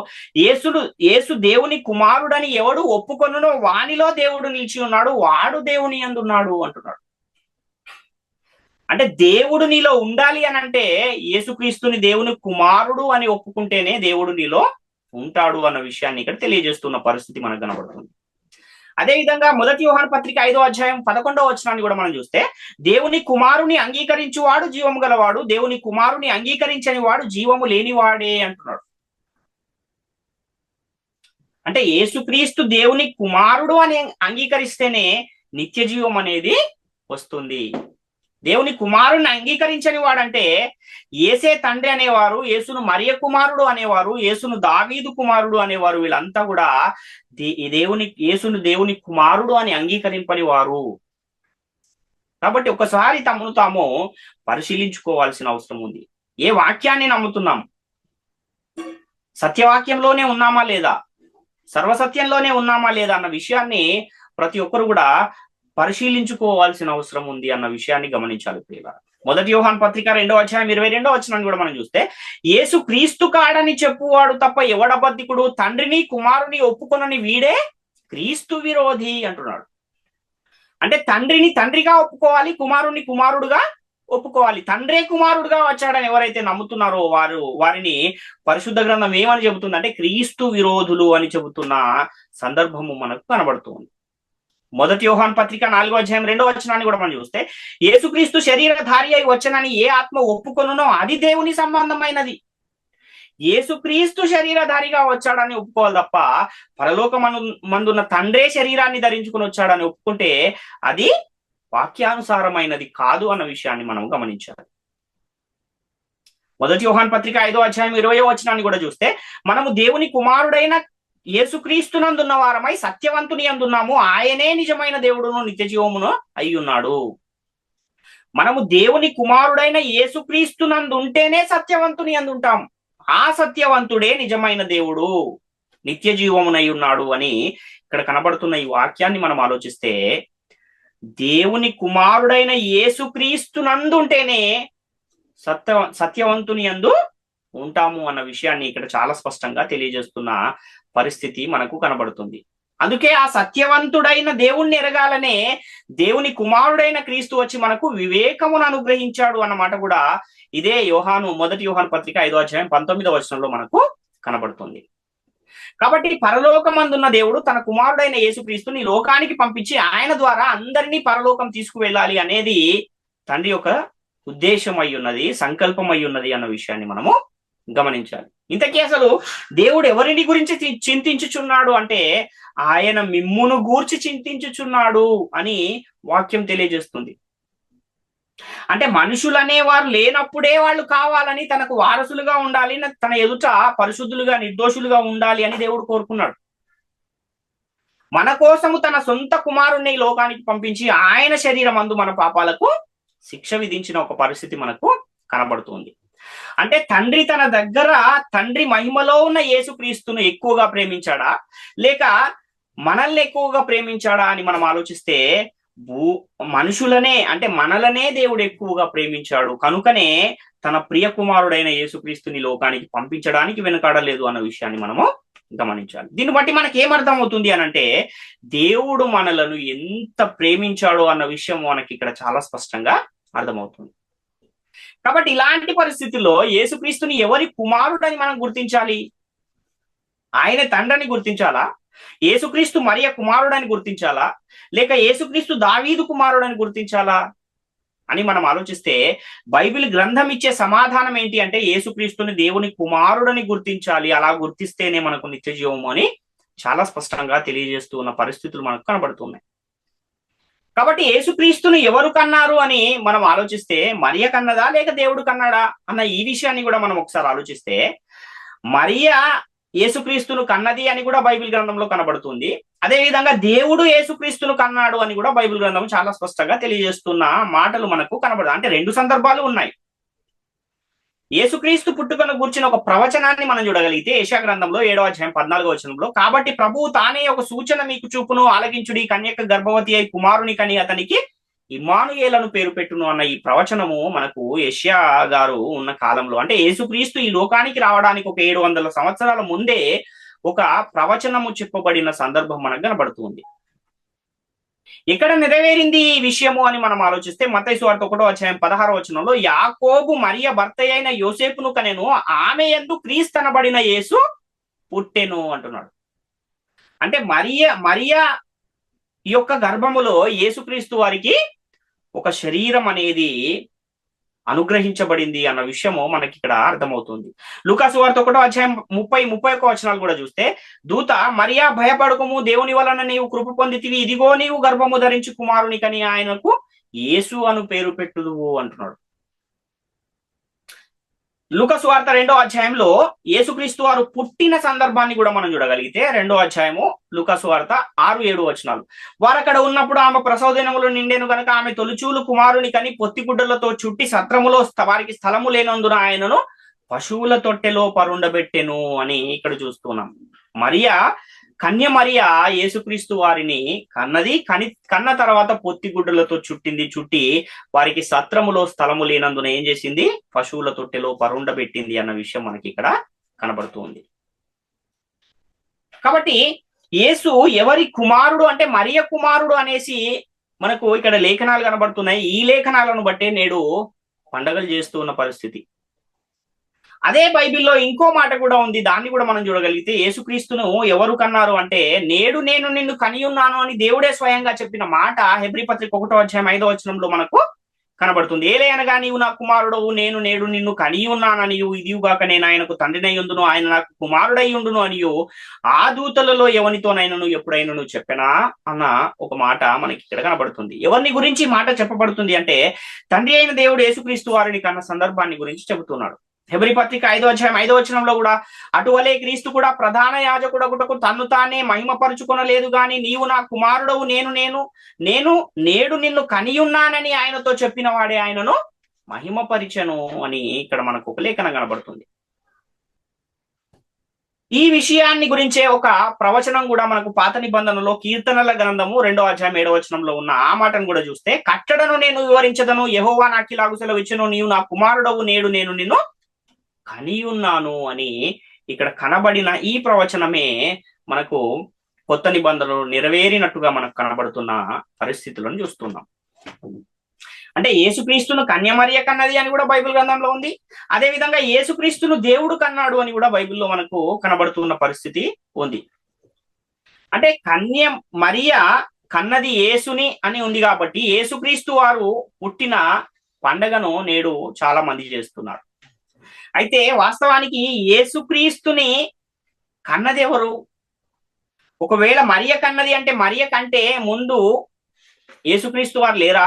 యేసు దేవుని కుమారుడని ఎవడు ఒప్పుకొనునో వానిలో దేవుడు నిలిచి ఉన్నాడు, వాడు దేవుని యందు ఉన్నాడు అంటున్నాడు. అంటే దేవుడు నీలో ఉండాలి అని అంటే యేసుక్రీస్తుని దేవుని కుమారుడు అని ఒప్పుకుంటేనే దేవుడు నీలో ఉంటాడు అన్న విషయాన్ని ఇక్కడ తెలియజేస్తున్న పరిస్థితి మనకు కనబడుతుంది. అదేవిధంగా మొదటి యోహాను పత్రిక 5వ అధ్యాయం 11వ వచనాన్ని కూడా మనం చూస్తే, దేవుని కుమారుని అంగీకరించువాడు జీవము గలవాడు, దేవుని కుమారుని అంగీకరించని వాడు జీవము లేనివాడే అంటున్నాడు. అంటే యేసుక్రీస్తు దేవుని కుమారుడు అని అంగీకరిస్తేనే నిత్య జీవం అనేది వస్తుంది. దేవుని కుమారుని అంగీకరించని వాడంటే యేసే తండ్రి అనేవారు, యేసును మరియ కుమారుడు అనేవారు, యేసును దావీదు కుమారుడు అనేవారు, వీళ్ళంతా కూడా యేసును దేవుని కుమారుడు అని అంగీకరింపని వారు. కాబట్టి ఒకసారి తమను తాము పరిశీలించుకోవాల్సిన అవసరం ఉంది. ఏ వాక్యాన్ని నమ్ముతున్నాం? సత్యవాక్యంలోనే ఉన్నామా లేదా, సర్వసత్యంలోనే ఉన్నామా లేదా అన్న విషయాన్ని ప్రతి ఒక్కరు కూడా పరిశీలించుకోవాల్సిన అవసరం ఉంది అన్న విషయాన్ని గమనించాలి ప్రియులారా. మొదటి యోహాను పత్రిక 2వ అధ్యాయం 22వ వచనాన్ని కూడా మనం చూస్తే, యేసు క్రీస్తు కాడని చెప్పువాడు తప్ప ఎవడబద్ధికుడు, తండ్రిని కుమారుని ఒప్పుకొనని వీడే క్రీస్తు విరోధి అంటున్నాడు. అంటే తండ్రిని తండ్రిగా ఒప్పుకోవాలి, కుమారుని కుమారుడుగా ఒప్పుకోవాలి. తండ్రే కుమారుడుగా వచ్చాడని ఎవరైతే నమ్ముతున్నారో వారిని పరిశుద్ధ గ్రంథం ఏమని చెబుతుంది అంటే క్రీస్తు విరోధులు అని చెబుతున్న సందర్భము మనకు కనబడుతుంది. మొదటి యోహాను పత్రిక 4వ అధ్యాయం 2వ వచనాన్ని కూడా మనం చూస్తే, యేసుక్రీస్తు శరీరధారి అయి వచ్చనని ఏ ఆత్మ ఒప్పుకొనునో అది దేవుని సంబంధమైనది. యేసుక్రీస్తు శరీరధారిగా వచ్చాడని ఒప్పుకోవాలి తప్ప పరలోకమందున్న తండ్రే శరీరాన్ని ధరించుకుని వచ్చాడని ఒప్పుకుంటే అది వాక్యానుసారమైనది కాదు అన్న విషయాన్ని మనం గమనించాలి. మొదటి యోహాను పత్రిక 5వ అధ్యాయం 20వ వచనాన్ని కూడా చూస్తే, మనము దేవుని కుమారుడైన యేసుక్రీస్తునందున్న వారమై సత్యవంతుని అందున్నాము, ఆయనే నిజమైన దేవుడును నిత్య జీవమును అయ్యున్నాడు. మనము దేవుని కుమారుడైన యేసుక్రీస్తునందు ఉంటేనే సత్యవంతుని అందుంటాం. ఆ సత్యవంతుడే నిజమైన దేవుడు, నిత్య జీవమునై ఉన్నాడు అని ఇక్కడ కనబడుతున్న ఈ వాక్యాన్ని మనం ఆలోచిస్తే, దేవుని కుమారుడైన యేసుక్రీస్తునందు ఉంటేనే సత్యవంతుని యందు ఉంటాము అన్న విషయాన్ని ఇక్కడ చాలా స్పష్టంగా తెలియజేస్తున్న పరిస్థితి మనకు కనబడుతుంది. అందుకే ఆ సత్యవంతుడైన దేవుణ్ణి ఎరగాలనే దేవుని కుమారుడైన క్రీస్తు వచ్చి మనకు వివేకమును అనుగ్రహించాడు అన్నమాట కూడా ఇదే మొదటి యోహాను పత్రిక 5వ అధ్యాయం 19వ వచనంలో మనకు కనబడుతుంది. కాబట్టి పరలోకమందున్న దేవుడు తన కుమారుడైన యేసుక్రీస్తుని లోకానికి పంపించి ఆయన ద్వారా అందరినీ పరలోకం తీసుకువెళ్ళాలి అనేది తండ్రి యొక్క ఉద్దేశం అయి ఉన్నది, సంకల్పం అయి ఉన్నది అన్న విషయాన్ని మనము గమనించాలి. ఇంతకీ అసలు దేవుడు ఎవరిని గురించి చింతించుచున్నాడు అంటే ఆయన మిమ్మును గూర్చి చింతించుచున్నాడు అని వాక్యం తెలియజేస్తుంది. అంటే మనుషులు అనేవారు లేనప్పుడే వాళ్ళు కావాలని, తనకు వారసులుగా ఉండాలి, తన ఎదుట పరిశుద్ధులుగా నిర్దోషులుగా ఉండాలి అని దేవుడు కోరుకున్నాడు. మన కోసము తన సొంత కుమారుణ్ణి లోకానికి పంపించి ఆయన శరీరం అందు మన పాపాలకు శిక్ష విధించిన ఒక పరిస్థితి మనకు కనబడుతుంది. అంటే తండ్రి తన దగ్గర తండ్రి మహిమలో ఉన్న యేసుక్రీస్తును ఎక్కువగా ప్రేమించాడా లేక మనల్ని ఎక్కువగా ప్రేమించాడా అని మనం ఆలోచిస్తే మనుషులనే అంటే మనలనే దేవుడు ఎక్కువగా ప్రేమించాడు, కనుకనే తన ప్రియ కుమారుడైన యేసుక్రీస్తుని లోకానికి పంపించడానికి వెనుకాడలేదు అన్న విషయాన్ని మనము గమనించాలి. దీన్ని బట్టి మనకి ఏమర్థం అవుతుంది అని అంటే దేవుడు మనలను ఎంత ప్రేమించాడో అన్న విషయం మనకి ఇక్కడ చాలా స్పష్టంగా అర్థమవుతుంది. కాబట్టి ఇలాంటి పరిస్థితుల్లో యేసుక్రీస్తుని ఎవరి కుమారుడని మనం గుర్తించాలి? ఆయన తండ్రిని గుర్తించాలా, యేసుక్రీస్తు మరియ కుమారుడని గుర్తించాలా, లేక యేసుక్రీస్తు దావీదు కుమారుడని గుర్తించాలా అని మనం ఆలోచిస్తే బైబిల్ గ్రంథం ఇచ్చే సమాధానం ఏంటి అంటే యేసుక్రీస్తుని దేవుని కుమారుడని గుర్తించాలి, అలా గుర్తిస్తేనే మనకు నిత్య జీవము అని చాలా స్పష్టంగా తెలియజేస్తూ ఉన్న పరిస్థితులు మనకు కనబడుతున్నాయి. కాబట్టి యేసుక్రీస్తును ఎవరు కన్నారు అని మనం ఆలోచిస్తే మరియ కన్నదా లేక దేవుడు కన్నాడా అన్న ఈ విషయాన్ని కూడా మనం ఒకసారి ఆలోచిస్తే మరియ యేసుక్రీస్తును కన్నది అని కూడా బైబిల్ గ్రంథంలో కనబడుతుంది. అదేవిధంగా దేవుడు యేసుక్రీస్తును కన్నాడు అని కూడా బైబిల్ గ్రంథం చాలా స్పష్టంగా తెలియజేస్తున్న మాటలు మనకు కనబడదు. అంటే రెండు సందర్భాలు ఉన్నాయి. యేసుక్రీస్తు పుట్టుకను గూర్చిన ఒక ప్రవచనాన్ని మనం చూడగలిగితే యెషయా గ్రంథంలో 7వ అధ్యాయం 14వ వచనంలో, కాబట్టి ప్రభువు తానే ఒక సూచన మీకు చూపును, ఆలకించుడి, కన్యక గర్భవతి అయి కుమారుని కని అతనికి ఇమ్మానుయేలను పేరు పెట్టును అన్న ఈ ప్రవచనము మనకు యెషయా గారు ఉన్న కాలంలో, అంటే యేసుక్రీస్తు ఈ లోకానికి రావడానికి ఒక 700 సంవత్సరాల ముందే ఒక ప్రవచనము చెప్పబడిన సందర్భం మనకు కనబడుతుంది. ఎక్కడ నెరవేరింది ఈ విషయము అని మనం ఆలోచిస్తే మత్తయి సువార్త 1వ అధ్యాయం 16వ వచనంలో, యాకోబు మరియ భర్త అయిన యోసేపును కనెను, ఆమె యందు క్రీస్తు అనబడిన యేసు పుట్టెను అంటున్నాడు. అంటే మరియ యొక్క గర్భములో యేసుక్రీస్తు వారికి ఒక శరీరం అనేది అనుగ్రహించబడింది అన్న విషయము మనకి ఇక్కడ అర్థమవుతుంది. లూకా సువార్త 1వ అధ్యాయం 30-31 వచనాలు కూడా చూస్తే, దూత మరియా భయపడకము, దేవుని వలన నీవు కృప పొందితివి, ఇదిగో నీవు గర్భము ధరించి కుమారుని కని ఆయనకు యేసు అను పేరు పెట్టుదువు అంటున్నాడు. లూకా సువార్త 2వ అధ్యాయంలో యేసుక్రీస్తు వారు పుట్టిన సందర్భాన్ని కూడా మనం చూడగలిగితే 2వ అధ్యాయము లూకా సువార్త 6-7 వచనాలు, వారు అక్కడ ఉన్నప్పుడు ఆమె ప్రసవ దినములు నిండెను గనుక ఆమె తొలిచూలు కుమారుని కని పొత్తిగుడ్డలతో చుట్టి సత్రములో వారికి స్థలము లేనందున ఆయనను పశువుల తొట్టెలో పరుండబెట్టెను అని ఇక్కడ చూస్తున్నాం. కన్య మరియా యేసుక్రీస్తు వారిని కన్న తర్వాత పొత్తిగుడ్డలతో చుట్టి వారికి సత్రములో స్థలము లేనందున ఏం చేసింది, పశువుల తొట్టెలో పరుండబెట్టింది అన్న విషయం మనకి ఇక్కడ కనబడుతుంది. కాబట్టి యేసు ఎవరి కుమారుడు అంటే మరియ కుమారుడు అనేసి మనకు ఇక్కడ లేఖనాలు కనబడుతున్నాయి. ఈ లేఖనాలను బట్టే నేడు పండగలు చేస్తూ ఉన్న పరిస్థితి. అదే బైబిల్లో ఇంకో మాట కూడా ఉంది, దాన్ని కూడా మనం చూడగలిగితే, యేసుక్రీస్తును ఎవరు కన్నారు అంటే, నేను నిన్ను కని ఉన్నాను అని దేవుడే స్వయంగా చెప్పిన మాట హెబ్రీ పత్రిక 1వ అధ్యాయం 5వ వచనంలో మనకు కనబడుతుంది. ఏలయనగా నీవు నా కుమారుడవు, నేను నేడు నిన్ను కని ఉన్నాననియు, ఇదిగాక నేను ఆయనకు తండ్రినై ఉండును, ఆయన నాకు కుమారుడై ఉండును అనియు ఆ దూతలలో ఎవరితోనైనను ఎప్పుడైనా చెప్పనా అన్న ఒక మాట మనకి ఇక్కడ కనబడుతుంది. ఎవరిని గురించి మాట చెప్పబడుతుంది అంటే, తండ్రి అయిన దేవుడు యేసుక్రీస్తు వారిని కన్న సందర్భాన్ని గురించి చెబుతున్నాడు. హెబ్రీ పత్రిక 5వ అధ్యాయం 5వ వచనంలో కూడా, అటువలే క్రీస్తు కూడా ప్రధాన యాజకుడగుటకు తన్ను తానే మహిమపరుచుకొనలేదు గాని, నీవు నా కుమారుడవు, నేను నేడు నిన్ను కనియున్నానని ఆయనతో చెప్పిన వాడే ఆయనను మహిమపరిచెను అని ఇక్కడ మనకు ఒక లేఖనం కనబడుతుంది. ఈ విషయాన్ని గురించే ఒక ప్రవచనం కూడా మనకు పాత నిబంధనలో కీర్తనల గ్రంథము 2వ అధ్యాయం 7వ వచనంలో ఉన్న ఆ మాటను కూడా చూస్తే, కట్టడను నేను వివరించదను, యెహోవా నాకిలాగు సెలవిచ్చెను, నీవు నా కుమారుడవు, నేడు నేను నిన్ను కని ఉన్నాను అని ఇక్కడ కనబడిన ఈ ప్రవచనమే మనకు కొత్త నిబంధనలు నెరవేరినట్టుగా మనకు కనబడుతున్న పరిస్థితులను చూస్తున్నాం. అంటే యేసుక్రీస్తును కన్యమరియ కన్నది అని కూడా బైబిల్ గ్రంథంలో ఉంది. అదే విధంగా యేసుక్రీస్తును దేవుడు కన్నాడు అని కూడా బైబిల్లో మనకు కనబడుతున్న పరిస్థితి ఉంది. అంటే మరియ కన్నది యేసుని అని ఉంది కాబట్టి యేసుక్రీస్తు వారు పుట్టిన పండగను నేడు చాలా మంది చేస్తున్నారు. అయితే వాస్తవానికి యేసుక్రీస్తుని కన్నది ఎవరు? ఒకవేళ మరియ కన్నది అంటే మరియ కంటే ముందు యేసుక్రీస్తు వారు లేరా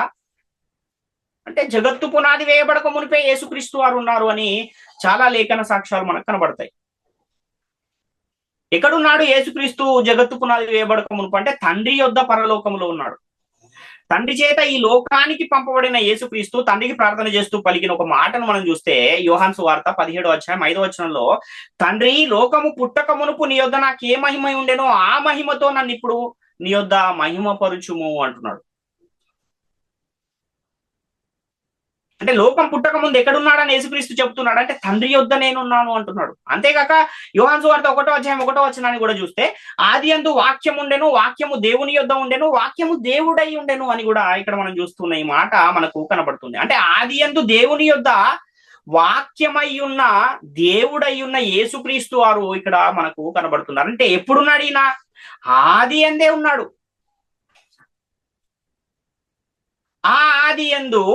అంటే, జగత్తు పునాది వేయబడక మునిపే యేసుక్రీస్తు వారు ఉన్నారు అని చాలా లేఖన సాక్ష్యాలు మనకు కనబడతాయి. ఎక్కడున్నాడు యేసుక్రీస్తు జగత్తు పునాది వేయబడక మునుపు అంటే, తండ్రి యొద్ద పరలోకములో ఉన్నాడు. తండ్రి చేత ఈ లోకానికి పంపబడిన యేసుక్రీస్తు తండ్రికి ప్రార్థన చేస్తూ పలికిన ఒక మాటను మనం చూస్తే, యోహాను సువార్త 17వ అధ్యాయం 5వ వచనంలో, తండ్రి లోకము పుట్టక మునుపు నీ యొద్ద నాకు ఏ మహిమ ఉండేనో ఆ మహిమతో నన్ను ఇప్పుడు నీ యొద్ద మహిమపరుచుము అంటున్నాడు. అంటే లోకం పుట్టక ముందు ఎక్కడున్నాడని యేసుక్రీస్తు చెప్తున్నాడు అంటే, తండ్రి యొద్ద నేనున్నాను అంటున్నాడు. అంతేకాక యోహాను సువార్త 1వ అధ్యాయం 1వ వచనాన్ని కూడా చూస్తే, ఆది యందు వాక్యం ఉండెను, వాక్యము దేవుని యొద్ద ఉండెను, వాక్యము దేవుడై ఉండెను అని కూడా ఇక్కడ మనం చూస్తున్న ఈ మాట మనకు కనబడుతుంది. అంటే ఆది యందు దేవుని యొద్ద వాక్యమై ఉన్న దేవుడై ఉన్న యేసుక్రీస్తు వారు ఇక్కడ మనకు కనబడుతున్నారు. అంటే ఎప్పుడున్నాడు ఈయన? ఆది యందే ఉన్నాడు. ఆ ఆది యందు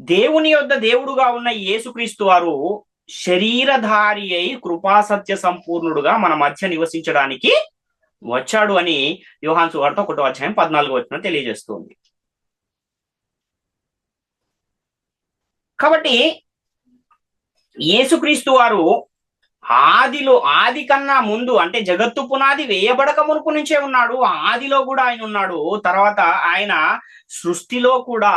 దేవుని యొద్ద దేవుడుగా ఉన్న యేసుక్రీస్తు వారు శరీరధారి అయి కృపాసత్య సంపూర్ణుడుగా మన మధ్య నివసించడానికి వచ్చాడు అని యోహాను సువార్త 1వ అధ్యాయం 14వ వచనం తెలియజేస్తుంది. కాబట్టి యేసుక్రీస్తు వారు ఆది కన్నా ముందు అంటే జగత్తు పునాది వేయబడక మునుపు నుంచే ఉన్నాడు. ఆదిలో కూడా ఆయన ఉన్నాడు. తర్వాత ఆయన సృష్టిలో కూడా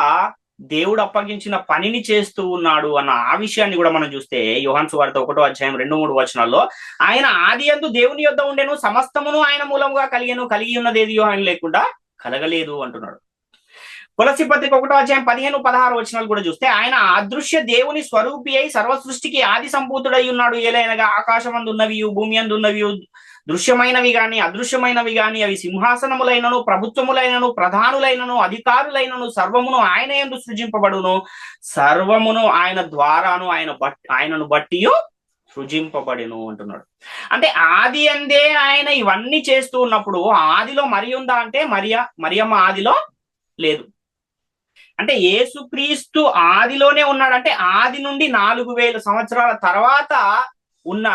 దేవుడు అప్పగించిన పనిని చేస్తూ ఉన్నాడు అన్న ఆ విషయాన్ని కూడా మనం చూస్తే యోహాను సువార్త 1:2-3 ఆయన ఆది యందు దేవుని యొద్ద ఉండెను, సమస్తమును ఆయన మూలముగా కలిగి ఉన్నదేది ఆయన లేకుండా కలగలేదు అంటున్నాడు. కొలస్సీ పత్రిక 1:15-16 కూడా చూస్తే ఆయన అదృశ్య దేవుని స్వరూపి అయి సర్వ సృష్టికి ఆది సంపూతుడై ఉన్నాడు. ఏలైనగా ఆకాశమందు ఉన్నవి, భూమి అందు ఉన్నవి, దృశ్యమైనవి గాని అదృశ్యమైనవి గాని, అవి సింహాసనములైనను, ప్రభుత్వములైనను, ప్రధానులైనను, అధికారులైనను సర్వమును ఆయన యందు సృజింపబడును. సర్వమును ఆయన ద్వారాను ఆయనను బట్టి సృజింపబడిను అంటున్నాడు. అంటే ఆది అందే ఆయన ఇవన్నీ చేస్తూ ఉన్నప్పుడు ఆదిలో మరి ఉందా అంటే మరియమ్మ ఆదిలో లేదు. అంటే యేసుక్రీస్తు ఆదిలోనే ఉన్నాడంటే ఆది నుండి 4000 సంవత్సరాల తర్వాత ఉన్న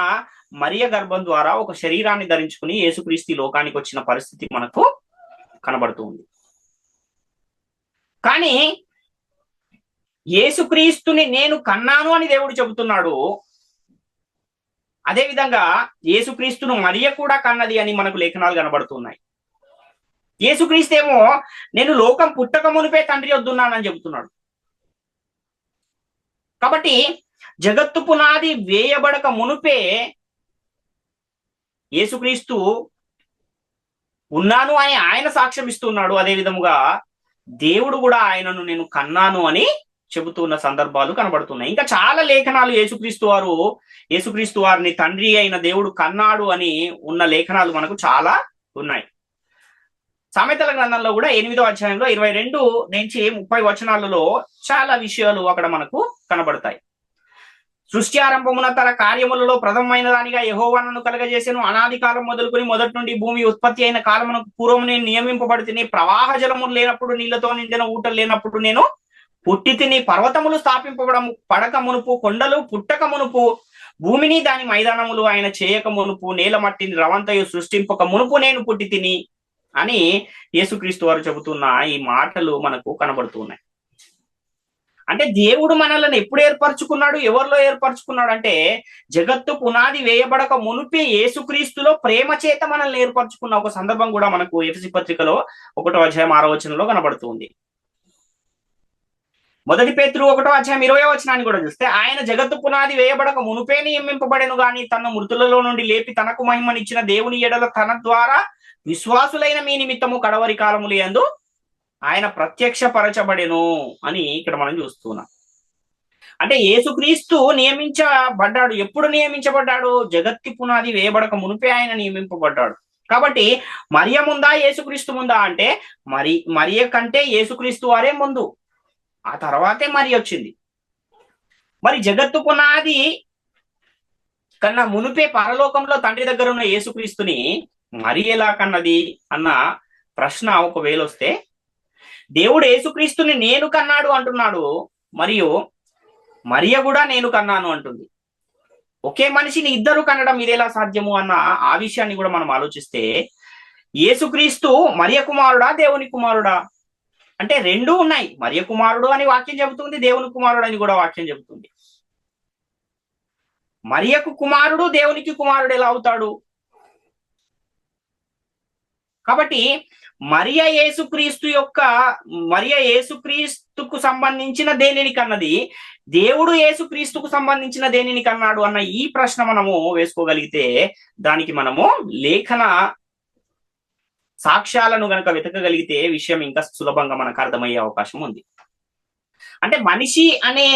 మరియ గర్భం ద్వారా ఒక శరీరాన్ని ధరించుకుని యేసుక్రీస్తు లోకానికి వచ్చిన పరిస్థితి మనకు కనబడుతుంది. కానీ యేసుక్రీస్తుని నేను కన్నాను అని దేవుడు చెబుతున్నాడు. అదేవిధంగా యేసుక్రీస్తును మరియ కూడా కన్నది అని మనకు లేఖనాలు కనబడుతున్నాయి. యేసుక్రీస్తు ఏమో నేను లోకం పుట్టక మునిపే తండ్రి వద్దున్నానని చెబుతున్నాడు. కాబట్టి జగత్తు పునాది వేయబడక మునుపే యేసుక్రీస్తు ఉన్నాను అని ఆయన సాక్ష్యం ఇస్తున్నాడు. అదే విధముగా దేవుడు కూడా ఆయనను నేను కన్నాను అని చెబుతున్న సందర్భాలు కనబడుతున్నాయి. ఇంకా చాలా లేఖనాలు యేసుక్రీస్తు వారిని తండ్రి అయిన దేవుడు కన్నాడు అని ఉన్న లేఖనాలు మనకు చాలా ఉన్నాయి. సామెతల గ్రంథంలో కూడా 8:22-30 చాలా విషయాలు అక్కడ మనకు కనబడతాయి. సృష్టి ఆరంభమున తన కార్యములలో ప్రథమమైన దానిగా యెహోవా నన్ను కలగజేసెను. అనాది కాలం మొదలుకొని మొదటి నుండి భూమి ఉత్పత్తి అయిన కాలమునకు పూర్వం నేను నియమింపబడితిని. ప్రవాహ జలములు లేనప్పుడు, నీళ్లతో నిండిన ఊటలు లేనప్పుడు నేను పుట్టి తిని. పర్వతములు స్థాపింపబడము పడక మునుపు, కొండలు పుట్టక మునుపు, భూమిని దాని మైదానములు ఆయన చేయక మునుపు, నేల మట్టిని రవంతయు సృష్టింపక మునుపు నేను పుట్టి తిని అని యేసుక్రీస్తు వారు చెబుతున్న ఈ మాటలు మనకు కనబడుతున్నాయి. అంటే దేవుడు మనల్ని ఎప్పుడు ఏర్పరచుకున్నాడు, ఎవరిలో ఏర్పరచుకున్నాడు అంటే జగత్తు పునాది వేయబడక మునిపే యేసుక్రీస్తులో ప్రేమ చేత మనల్ని ఏర్పరచుకున్న ఒక సందర్భం కూడా మనకు ఎఫెసీ పత్రికలో 1:6 కనబడుతుంది. మొదటి పేతురు 1:20 కూడా చూస్తే ఆయన జగత్తు పునాది వేయబడక మునుపే నియమింపబడెను గాని తన మృతులలో నుండి లేపి తనకు మహిమనిచ్చిన దేవుని ఎడల తన ద్వారా విశ్వాసులైన మీ నిమిత్తము కడవరి కాలములు యందు ఆయన ప్రత్యక్షపరచబడెను అని ఇక్కడ మనం చూస్తున్నాం. అంటే యేసుక్రీస్తు నియమించబడ్డాడు. ఎప్పుడు నియమించబడ్డాడు? జగత్తి పునాది వేయబడక మునిపే ఆయన నియమింపబడ్డాడు. కాబట్టి మరియ ముందా యేసుక్రీస్తు ముందా అంటే మరియ కంటే యేసుక్రీస్తు వారే ముందు, ఆ తర్వాతే మరి వచ్చింది. మరి జగత్తు పునాది కన్నా మునిపే పరలోకంలో తండ్రి దగ్గర ఉన్న యేసుక్రీస్తుని మరి ఎలా కన్నది అన్న ప్రశ్న ఒకవేళ వస్తే, దేవుడు యేసుక్రీస్తుని నేను కన్నాడు అంటున్నాడు, మరియు మరియ కూడా నేను కన్నాను అంటుంది. ఒకే మనిషిని ఇద్దరు కనడం ఇదేలా సాధ్యము అన్న ఆ విషయాన్ని కూడా మనం ఆలోచిస్తే, యేసుక్రీస్తు మరియ కుమారుడా దేవుని కుమారుడా అంటే రెండూ ఉన్నాయి. మరియ కుమారుడు అని వాక్యం చెబుతుంది, దేవుని కుమారుడు అని కూడా వాక్యం చెబుతుంది. మరియకు కుమారుడు దేవునికి కుమారుడు ఎలా అవుతాడు? కాబట్టి మరియ యేసుక్రీస్తుకు సంబంధించిన దేనిని కన్నది, దేవుడు యేసుక్రీస్తుకు సంబంధించిన దేనిని కన్నాడు అన్న ఈ ప్రశ్న మనము వేసుకోగలిగితే దానికి మనము లేఖన సాక్ష్యాలను గనక వెతకగలిగితే విషయం ఇంకా సులభంగా మనకు అర్థమయ్యే అవకాశం ఉంది. అంటే మనిషి అనే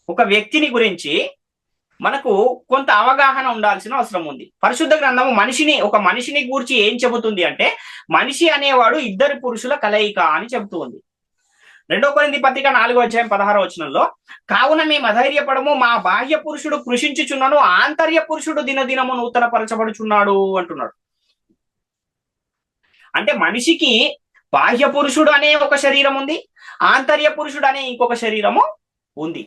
ఒక వ్యక్తిని గురించి మనకు కొంత అవగాహన ఉండాల్సిన అవసరం ఉంది. పరిశుద్ధ గ్రంథము ఒక మనిషిని గురించి ఏం చెబుతుంది అంటే, మనిషి అనేవాడు ఇద్దరు పురుషుల కలయిక అని చెబుతూ ఉంది. 2 కొరింథీ పత్రిక 4:16 కావున మేము అధైర్యపడము, మా బాహ్య పురుషుడు కృషించుచున్నాను, ఆంతర్య పురుషుడు దినదినము నూతన పరచబడుచున్నాడు అంటున్నాడు. అంటే మనిషికి బాహ్య పురుషుడు అనే ఒక శరీరం ఉంది, ఆంతర్య పురుషుడు అనే ఇంకొక శరీరము ఉంది.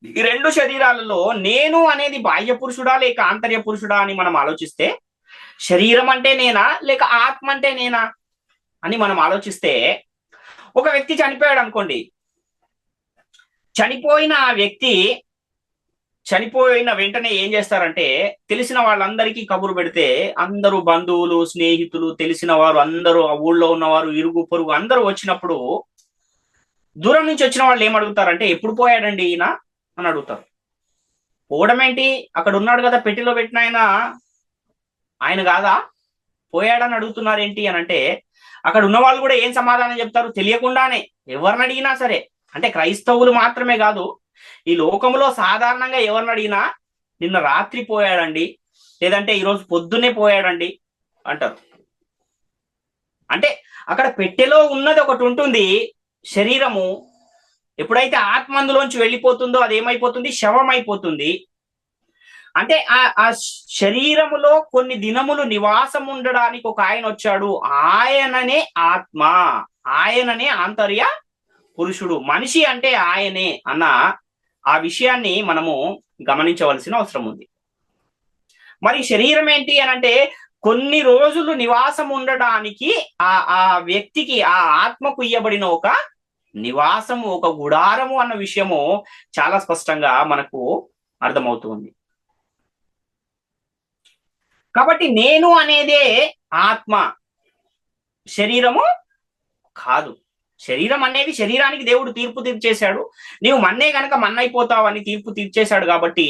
ఈ రెండు శరీరాలలో నేను అనేది బాహ్య పురుషుడా లేక ఆంతర్య పురుషుడా అని మనం ఆలోచిస్తే, శరీరం అంటే నేనా లేక ఆత్మ అంటే నేనా అని మనం ఆలోచిస్తే, ఒక వ్యక్తి చనిపోయాడు అనుకోండి, చనిపోయిన ఆ వ్యక్తి చనిపోయిన వెంటనే ఏం చేస్తారంటే, తెలిసిన వాళ్ళందరికీ కబురు పెడితే అందరూ బంధువులు, స్నేహితులు, తెలిసిన వారు అందరూ, ఆ ఊళ్ళో ఉన్నవారు, ఇరుగు పొరుగు అందరూ వచ్చినప్పుడు దూరం నుంచి వచ్చిన వాళ్ళు ఏమడుగుతారంటే ఎప్పుడు పోయాడండి ఈయన అని అడుగుతారు. పోవడం ఏంటి, అక్కడ ఉన్నాడు కదా పెట్టిలో పెట్టిన ఆయన, ఆయన కాదా పోయాడని అడుగుతున్నారు ఏంటి అని అంటే, అక్కడ ఉన్న వాళ్ళు కూడా ఏం సమాధానం చెప్తారు, తెలియకుండానే ఎవరిని అడిగినా సరే, అంటే క్రైస్తవులు మాత్రమే కాదు, ఈ లోకంలో సాధారణంగా ఎవరిని అడిగినా నిన్న రాత్రి పోయాడండి, లేదంటే ఈరోజు పొద్దున్నే పోయాడండి అంటారు. అంటే అక్కడ పెట్టెలో ఉన్నది ఒకటి ఉంటుంది, శరీరము. ఎప్పుడైతే ఆత్మ అందులోంచి వెళ్ళిపోతుందో అది ఏమైపోతుంది, శవం అయిపోతుంది. అంటే ఆ శరీరములో కొన్ని దినములు నివాసం ఉండడానికి ఒక ఆయన వచ్చాడు, ఆయననే ఆత్మ, ఆయననే ఆంతర్య పురుషుడు, మనిషి అంటే ఆయనే అన్న ఆ విషయాన్ని మనము గమనించవలసిన అవసరం ఉంది. మరి శరీరం ఏంటి అని అంటే, కొన్ని రోజులు నివాసం ఉండడానికి ఆ వ్యక్తికి, ఆ ఆత్మకు ఇయ్యబడిన ఒక నివాసము, ఒక గుడారము అన్న విషయము చాలా స్పష్టంగా మనకు అర్థమవుతుంది. కాబట్టి నేను అనేదే ఆత్మ, శరీరము కాదు. శరీరం అనేది, శరీరానికి దేవుడు తీర్పు తీర్చేశాడు, నీవు మన్నే గనక మన్నైపోతావు అని తీర్పు తీర్చేశాడు. కాబట్టి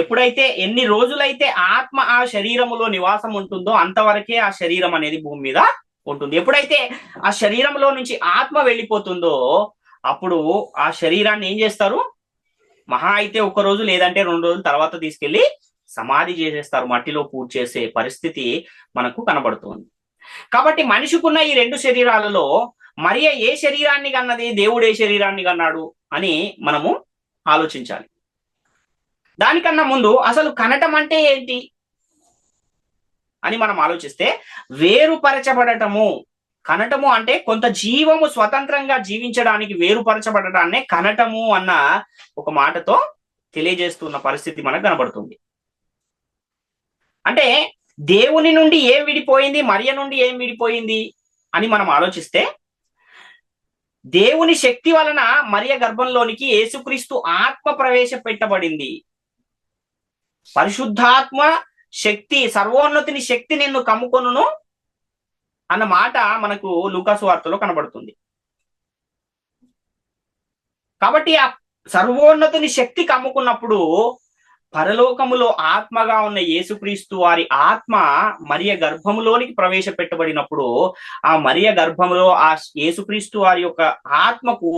ఎప్పుడైతే ఎన్ని రోజులైతే ఆత్మ ఆ శరీరములో నివాసం ఉంటుందో అంతవరకే ఆ శరీరం అనేది భూమి మీద ఉంటుంది. ఎప్పుడైతే ఆ శరీరంలో నుంచి ఆత్మ వెళ్ళిపోతుందో అప్పుడు ఆ శరీరాన్ని ఏం చేస్తారు, మహా అయితే 1 రోజు లేదంటే 2 రోజుల తర్వాత తీసుకెళ్లి సమాధి చేసేస్తారు, మట్టిలో పూజ చేసే పరిస్థితి మనకు కనబడుతుంది. కాబట్టి మనిషికున్న ఈ 2 శరీరాలలో మరియ ఏ శరీరాన్ని కన్నది, దేవుడు ఏ శరీరాన్ని కన్నాడు అని మనము ఆలోచించాలి. దానికన్నా ముందు అసలు కనటం అంటే ఏంటి అని మనం ఆలోచిస్తే, వేరుపరచబడటము. కనటము అంటే కొంత జీవము స్వతంత్రంగా జీవించడానికి వేరుపరచబడటాన్నే కనటము అన్న ఒక మాటతో తెలియజేస్తున్న పరిస్థితి మనకు కనబడుతుంది. అంటే దేవుని నుండి ఏం విడిపోయింది, మరియ నుండి ఏం విడిపోయింది అని మనం ఆలోచిస్తే, దేవుని శక్తి వలన మరియ గర్భంలోనికి యేసుక్రీస్తు ఆత్మ ప్రవేశపెట్టబడింది. పరిశుద్ధాత్మ శక్తి, సర్వోన్నతిని శక్తి నిన్ను కమ్ముకొనును అన్న మాట మనకు లూకాసు వార్తలో కనబడుతుంది. కాబట్టి ఆ సర్వోన్నతిని శక్తి కమ్ముకున్నప్పుడు పరలోకములో ఆత్మగా ఉన్న యేసుక్రీస్తు వారి ఆత్మ మరియ గర్భములోనికి ప్రవేశపెట్టబడినప్పుడు ఆ మరియ గర్భములో ఆ యేసుక్రీస్తు వారి యొక్క ఆత్మకు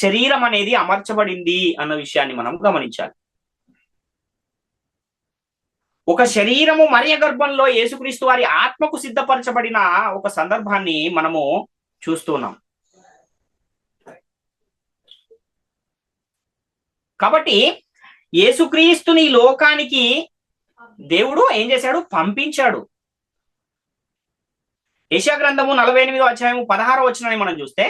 శరీరం అనేది అమర్చబడింది అన్న విషయాన్ని మనం గమనించాలి. ఒక శరీరము మరియ గర్భంలో యేసుక్రీస్తు వారి ఆత్మకు సిద్ధపరచబడిన ఒక సందర్భాన్ని మనము చూస్తున్నాం. కాబట్టి యేసుక్రీస్తుని లోకానికి దేవుడు ఏం చేశాడు, పంపించాడు. యెషయా గ్రంథము 48వ అధ్యాయము 16వ వచనాన్ని మనం చూస్తే,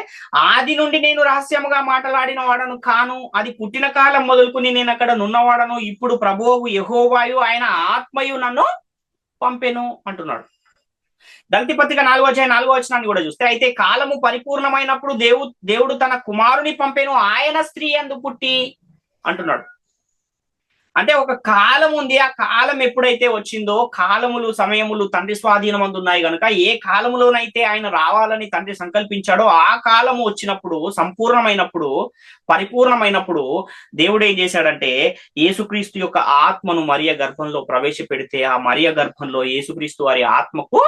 ఆది నుండి నేను రహస్యముగా మాట్లాడిన వాడను కాను, అది పుట్టిన కాలం మొదలుకుని నేను అక్కడ నున్నవాడను, ఇప్పుడు ప్రభువు యెహోవాయు ఆయన ఆత్మయు నన్ను పంపెను అంటున్నాడు. గలతీ పత్రిక 4వ అధ్యాయం 4వ వచనాన్ని కూడా చూస్తే, అయితే కాలము పరిపూర్ణమైనప్పుడు దేవుడు తన కుమారుని పంపెను, ఆయన స్త్రీ యందు పుట్టి అంటున్నాడు. అంటే ఒక కాలం ఉంది, ఆ కాలం ఎప్పుడైతే వచ్చిందో, కాలములు సమయములు తండ్రి స్వాధీనం అందున్నాయి కనుక ఏ కాలములోనైతే ఆయన రావాలని తండ్రి సంకల్పించాడో ఆ కాలము వచ్చినప్పుడు, సంపూర్ణమైనప్పుడు, పరిపూర్ణమైనప్పుడు దేవుడు ఏం చేశాడంటే యేసుక్రీస్తు యొక్క ఆత్మను మరియ గర్భంలో ప్రవేశపెడితే ఆ మరియ గర్భంలో యేసుక్రీస్తు వారి ఆత్మకు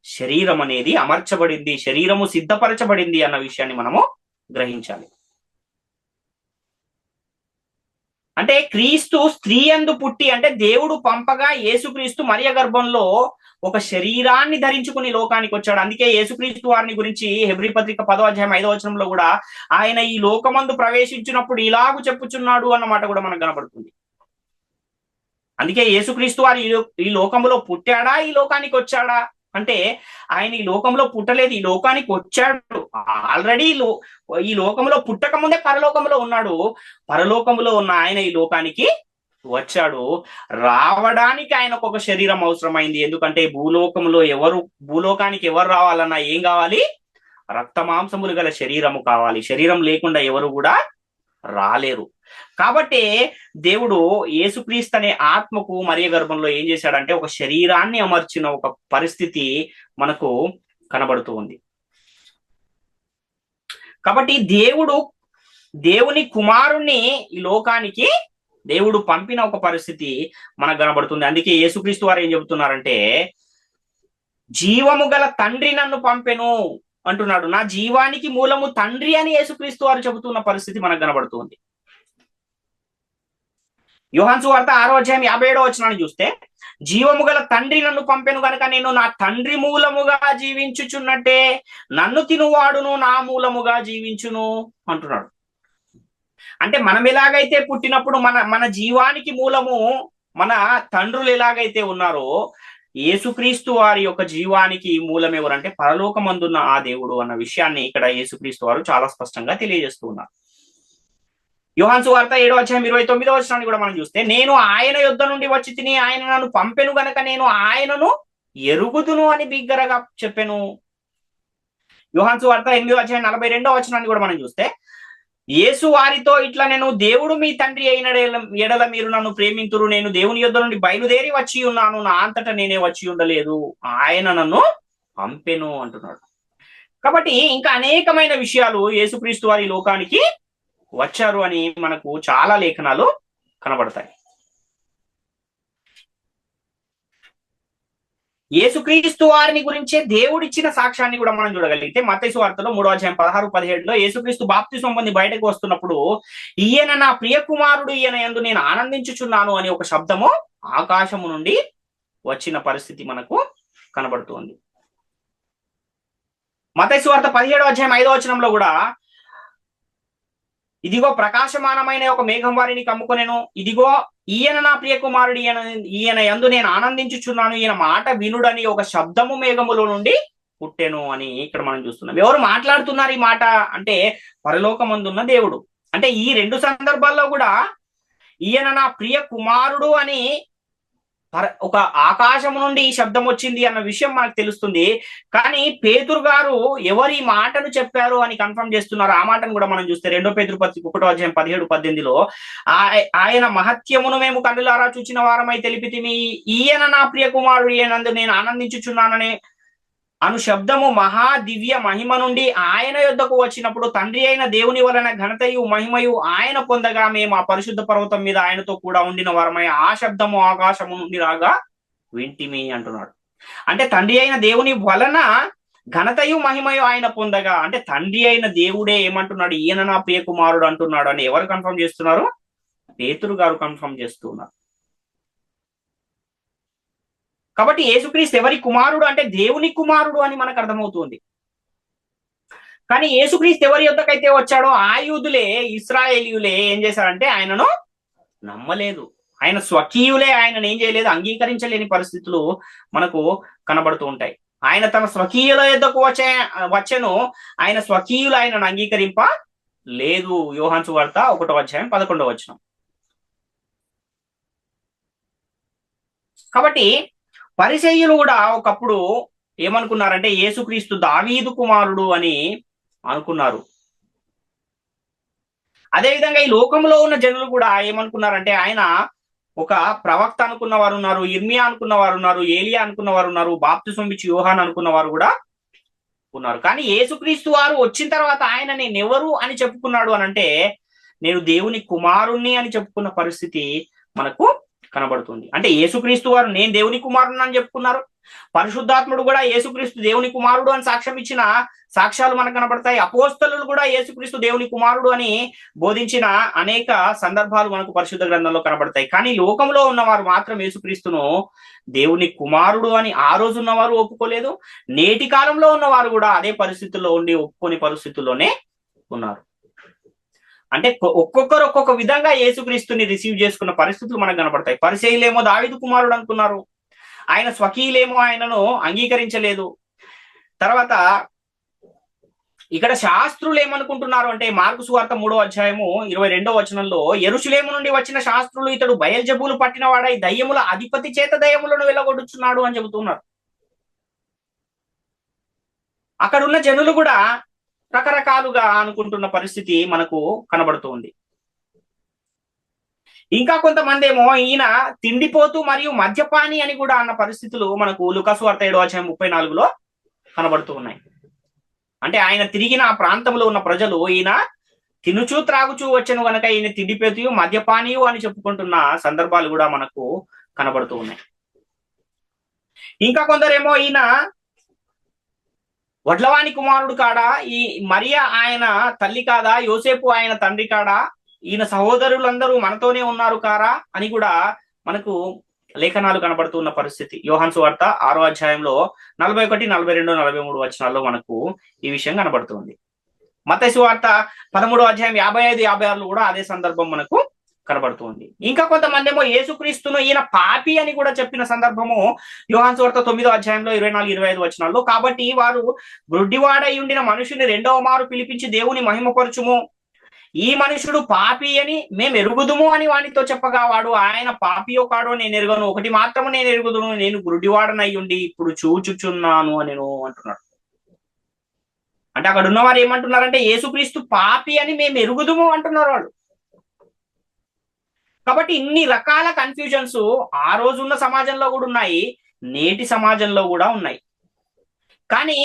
శరీరం అనేది అమర్చబడింది, శరీరము సిద్ధపరచబడింది అన్న విషయాన్ని మనము గ్రహించాలి. అంటే క్రీస్తు స్త్రీ యందు పుట్టి, అంటే దేవుడు పంపగా యేసుక్రీస్తు మరియ గర్భంలో ఒక శరీరాన్ని ధరించుకుని లోకానికి వచ్చాడు. అందుకే యేసుక్రీస్తు వారిని గురించి హెబ్రీ పత్రిక 10వ అధ్యాయం 5వ వచనంలో కూడా ఆయన ఈ లోకమందు ప్రవేశించినప్పుడు ఇలాగు చెప్పుచున్నాడు అన్నమాట కూడా మనకు కనబడుతుంది. అందుకే యేసుక్రీస్తు వారు ఈ లోకంలో పుట్టాడా, ఈ లోకానికి వచ్చాడా అంటే ఆయన ఈ లోకంలో పుట్టలేదు, ఈ లోకానికి వచ్చాడు. ఆల్రెడీ ఈ లోకంలో పుట్టక ముందే పరలోకంలో ఉన్నాడు. పరలోకంలో ఉన్న ఆయన ఈ లోకానికి వచ్చాడు. రావడానికి ఆయనకు ఒక శరీరం అవసరమైంది. ఎందుకంటే భూలోకానికి ఎవరు రావాలన్నా ఏం కావాలి, రక్త మాంసములు గల శరీరము కావాలి. శరీరం లేకుండా ఎవరు కూడా రాలేరు. కాబట్టి దేవుడు యేసుక్రీస్తు అనే ఆత్మకు మరియ గర్భంలో ఏం చేశాడంటే ఒక శరీరాన్ని అమర్చిన ఒక పరిస్థితి మనకు కనబడుతూ ఉంది. కాబట్టి దేవుడు దేవుని కుమారుణ్ణి ఈ లోకానికి దేవుడు పంపిన ఒక పరిస్థితి మనకు కనబడుతుంది. అందుకే యేసుక్రీస్తు వారు ఏం చెబుతున్నారంటే, జీవము గల తండ్రి నన్ను పంపెను అంటున్నాడు. నా జీవానికి మూలము తండ్రి అని యేసుక్రీస్తు వారు చెబుతున్న పరిస్థితి మనకు కనబడుతుంది. యోహాను సువార్త 6:57 చూస్తే, జీవము గల తండ్రి నన్ను పంపెను గనుక నేను నా తండ్రి మూలముగా జీవించుచున్నట్టే నన్ను తినువాడును నా మూలముగా జీవించును అంటున్నాడు. అంటే మనం ఎలాగైతే పుట్టినప్పుడు మన జీవానికి మూలము మన తండ్రులు ఎలాగైతే ఉన్నారో, యేసుక్రీస్తు వారి యొక్క జీవానికి మూలం ఎవరంటే పరలోకమందున్న ఆ దేవుడు అన్న విషయాన్ని ఇక్కడ యేసుక్రీస్తు వారు చాలా స్పష్టంగా తెలియజేస్తూ ఉన్నారు. యోహాను సువార్త 7:29 కూడా మనం చూస్తే, నేను ఆయన యుద్ధ నుండి వచ్చి తిని ఆయన నన్ను పంపెను గనక నేను ఆయనను ఎరుగుదును అని బిగ్గరగా చెప్పెను. యోహాను సువార్త 8:42 కూడా మనం చూస్తే, యేసు వారితో ఇట్లా నేను దేవుడు మీ తండ్రి అయిన ఎడల మీరు నన్ను ప్రేమింతురు, నేను దేవుని యుద్ధ నుండి బయలుదేరి వచ్చి ఉన్నాను, నా అంతటా నేనే వచ్చి ఉండలేదు, ఆయన నన్ను పంపెను అంటున్నాడు. కాబట్టి ఇంకా అనేకమైన విషయాలు యేసుక్రీస్తు వారి లోకానికి వచ్చారు అని మనకు చాలా లేఖనాలు కనబడతాయి. యేసుక్రీస్తు వారిని గురించే దేవుడిచ్చిన సాక్ష్యాన్ని కూడా మనం చూడగలిగితే, మత్తయి సువార్తలో 3:16-17 యేసుక్రీస్తు బాప్తిసం పొంది బయటకు వస్తున్నప్పుడు, ఈయన నా ప్రియ కుమారుడు, ఈయన యందు నేను ఆనందించుచున్నాను అని ఒక శబ్దము ఆకాశము నుండి వచ్చిన పరిస్థితి మనకు కనబడుతుంది. మత్తయి సువార్త 17:5 కూడా, ఇదిగో ప్రకాశమానమైన ఒక మేఘం వారిని కమ్ముకొనెను, ఇదిగో ఈయన నా ప్రియ కుమారుడు, ఈయన యందు నేను ఆనందించుచున్నాను, ఈయన మాట వినుడని ఒక శబ్దము మేఘములో నుండి పుట్టెను అని ఇక్కడ మనం చూస్తున్నాం. ఎవరు మాట్లాడుతున్నారు ఈ మాట అంటే పరలోకమందున్న దేవుడు. అంటే ఈ రెండు సందర్భాల్లో కూడా ఈయన నా ప్రియ కుమారుడు అని ఒక ఆకాశం నుండి ఈ శబ్దం వచ్చింది అన్న విషయం మనకు తెలుస్తుంది. కానీ పేతురు గారు ఎవరి మాటను చెప్పారు అని కన్ఫర్మ్ చేస్తున్నారు. ఆ మాటను కూడా మనం చూస్తే 2 పేతురు 1:17-18 ఆయన మహత్యమును మేము కన్నులారా చూచిన వారమై తెలిపితిమి, ఈయన నా ప్రియ కుమారుడు, ఈయనందు నేను ఆనందించుచున్నానని అను శబ్దము మహా దివ్య మహిమ నుండి ఆయన యొద్దకు వచ్చినప్పుడు తండ్రి అయిన దేవుని వలన ఘనతయు మహిమయు ఆయన పొందగా మేము ఆ పరిశుద్ధ పర్వతం మీద ఆయనతో కూడా ఉండిన వారమై ఆ శబ్దము ఆకాశము నుండి రాగా వింటిమి అంటున్నాడు. అంటే తండ్రి అయిన దేవుని వలన ఘనతయు మహిమయు ఆయన పొందగా, అంటే తండ్రి అయిన దేవుడే ఏమంటున్నాడు, ఈయన నా ప్రియ కుమారుడు అంటున్నాడు అని ఎవరు కన్ఫర్మ్ చేస్తున్నారు? పేతురు గారు కన్ఫర్మ్ చేస్తున్నారు. కాబట్టి యేసుక్రీస్తు ఎవరి కుమారుడు అంటే దేవుని కుమారుడు అని మనకు అర్థమవుతుంది. కానీ యేసుక్రీస్తు ఎవరి యొద్దకైతే వచ్చాడో ఆ యూదులే, ఇశ్రాయేలీయులే ఏం చేశారంటే ఆయనను నమ్మలేదు. ఆయన స్వకీయులే ఆయనను ఏం చేయలేదు, అంగీకరించలేని పరిస్థితులు మనకు కనబడుతూ ఉంటాయి. ఆయన తన స్వకీయుల యొద్దకు వచ్చెను, ఆయన స్వకీయులు ఆయనను అంగీకరింప లేదు. యోహాను సువార్త 1:11. కాబట్టి పరిసయ్యులు కూడా ఒకప్పుడు ఏమనుకున్నారంటే యేసుక్రీస్తు దావీదు కుమారుడు అని అనుకున్నారు. అదేవిధంగా ఈ లోకంలో ఉన్న జనులు కూడా ఏమనుకున్నారంటే ఆయన ఒక ప్రవక్త అనుకున్న వారు ఉన్నారు, ఇర్మియా అనుకున్న వారు ఉన్నారు, ఏలియా అనుకున్న వారు ఉన్నారు, బాప్తిసం ఇచ్చి యోహాను అనుకున్న వారు కూడా ఉన్నారు. కానీ యేసుక్రీస్తు వారు వచ్చిన తర్వాత ఆయన నేను ఎవరు అని చెప్పుకున్నాడు అని అంటే, నేను దేవుని కుమారుణ్ణి అని చెప్పుకున్న పరిస్థితి మనకు కనబడుతుంది. అంటే యేసుక్రీస్తు వారు నేను దేవుని కుమారుడు అని చెప్పుకున్నారు. పరిశుద్ధాత్ముడు కూడా యేసుక్రీస్తు దేవుని కుమారుడు అని సాక్ష్యం ఇచ్చిన సాక్ష్యాలు మనకు కనబడతాయి. అపోస్తలులు కూడా యేసుక్రీస్తు దేవుని కుమారుడు అని బోధించిన అనేక సందర్భాలు మనకు పరిశుద్ధ గ్రంథంలో కనబడతాయి. కానీ లోకంలో ఉన్నవారు మాత్రం యేసుక్రీస్తును దేవుని కుమారుడు అని ఆ రోజు ఉన్నవారు ఒప్పుకోలేదు. నేటి కాలంలో ఉన్నవారు కూడా అదే పరిస్థితుల్లో ఉండి ఒప్పుకోని పరిస్థితుల్లోనే ఉన్నారు. అంటే ఒక్కొక్కరు ఒక్కొక్క విధంగా యేసుక్రీస్తుని రిసీవ్ చేసుకున్న పరిస్థితులు మనకు కనబడతాయి. పరిసయ్యులేమో దావీదు కుమారుడు అనుకున్నారు, ఆయన స్వకీయులేమో ఆయనను అంగీకరించలేదు. తర్వాత ఇక్కడ శాస్త్రులు ఏమనుకుంటున్నారు అంటే మార్కు సువార్త 3:22 యెరూషలేము నుండి వచ్చిన శాస్త్రులు ఇతడు బయల్జెబూలు పట్టినవాడై దయ్యముల అధిపతి చేత దయ్యములను వెళ్ళగొట్టుచున్నాడు అని చెబుతున్నారు. అక్కడ ఉన్న జనులు కూడా రకరకాలుగా అనుకుంటున్న పరిస్థితి మనకు కనబడుతుంది. ఇంకా కొంతమంది ఏమో ఈయన తిండిపోతూ మరియు మద్యపాని అని కూడా అన్న పరిస్థితులు మనకు లూకాసు వార్త 7:34 కనబడుతూ ఉన్నాయి. అంటే ఆయన తిరిగిన ఆ ప్రాంతంలో ఉన్న ప్రజలు ఈయన తినుచూ త్రాగుచూ వచ్చను గనక ఈయన తిండిపెతియు మద్యపానీయు అని చెప్పుకుంటున్న సందర్భాలు కూడా మనకు కనబడుతూ ఉన్నాయి. ఇంకా కొందరేమో ఈయన వడ్లవాని కుమారుడు కాడా, ఈ మరియా ఆయన తల్లి కాదా, యోసేపు ఆయన తండ్రి కాడా, ఈయన సహోదరులందరూ మనతోనే ఉన్నారు కారా అని కూడా మనకు లేఖనాలు కనబడుతున్న పరిస్థితి. యోహాను సువార్త 6వ అధ్యాయంలో 41, 42, 43 వచనాల్లో మనకు ఈ విషయం కనబడుతుంది. మత్తయి సువార్త 13వ అధ్యాయం 55, 56 కూడా అదే సందర్భం మనకు కనబడుతుంది. ఇంకా కొంతమంది ఏమో యేసుక్రీస్తును ఈయన పాపి అని కూడా చెప్పిన సందర్భము యోహాను సువార్త 9వ అధ్యాయంలో 24, 25 వచనాల్లో. కాబట్టి వారు గ్రుడ్డివాడై ఉండిన మనుషుని రెండవ మారు పిలిపించి దేవుని మహిమపరచుము, ఈ మనుషుడు పాపి అని మేము ఎరుగుదుము అని వానితో చెప్పగా, వాడు ఆయన పాపియో కాడో నేను ఎరుగను, ఒకటి మాత్రము నేను ఎరుగుదును, నేను గురుడివాడనై ఉండి ఇప్పుడు చూచుచున్నాను అని అంటున్నాడు. అంటే అక్కడ ఉన్నవారు ఏమంటున్నారంటే యేసుక్రీస్తు పాపి అని మేము ఎరుగుదుము అంటున్నారు వాళ్ళు. కాబట్టి ఇన్ని రకాల కన్ఫ్యూజన్స్ ఆ రోజు ఉన్న సమాజంలో కూడా ఉన్నాయి, నేటి సమాజంలో కూడా ఉన్నాయి. కానీ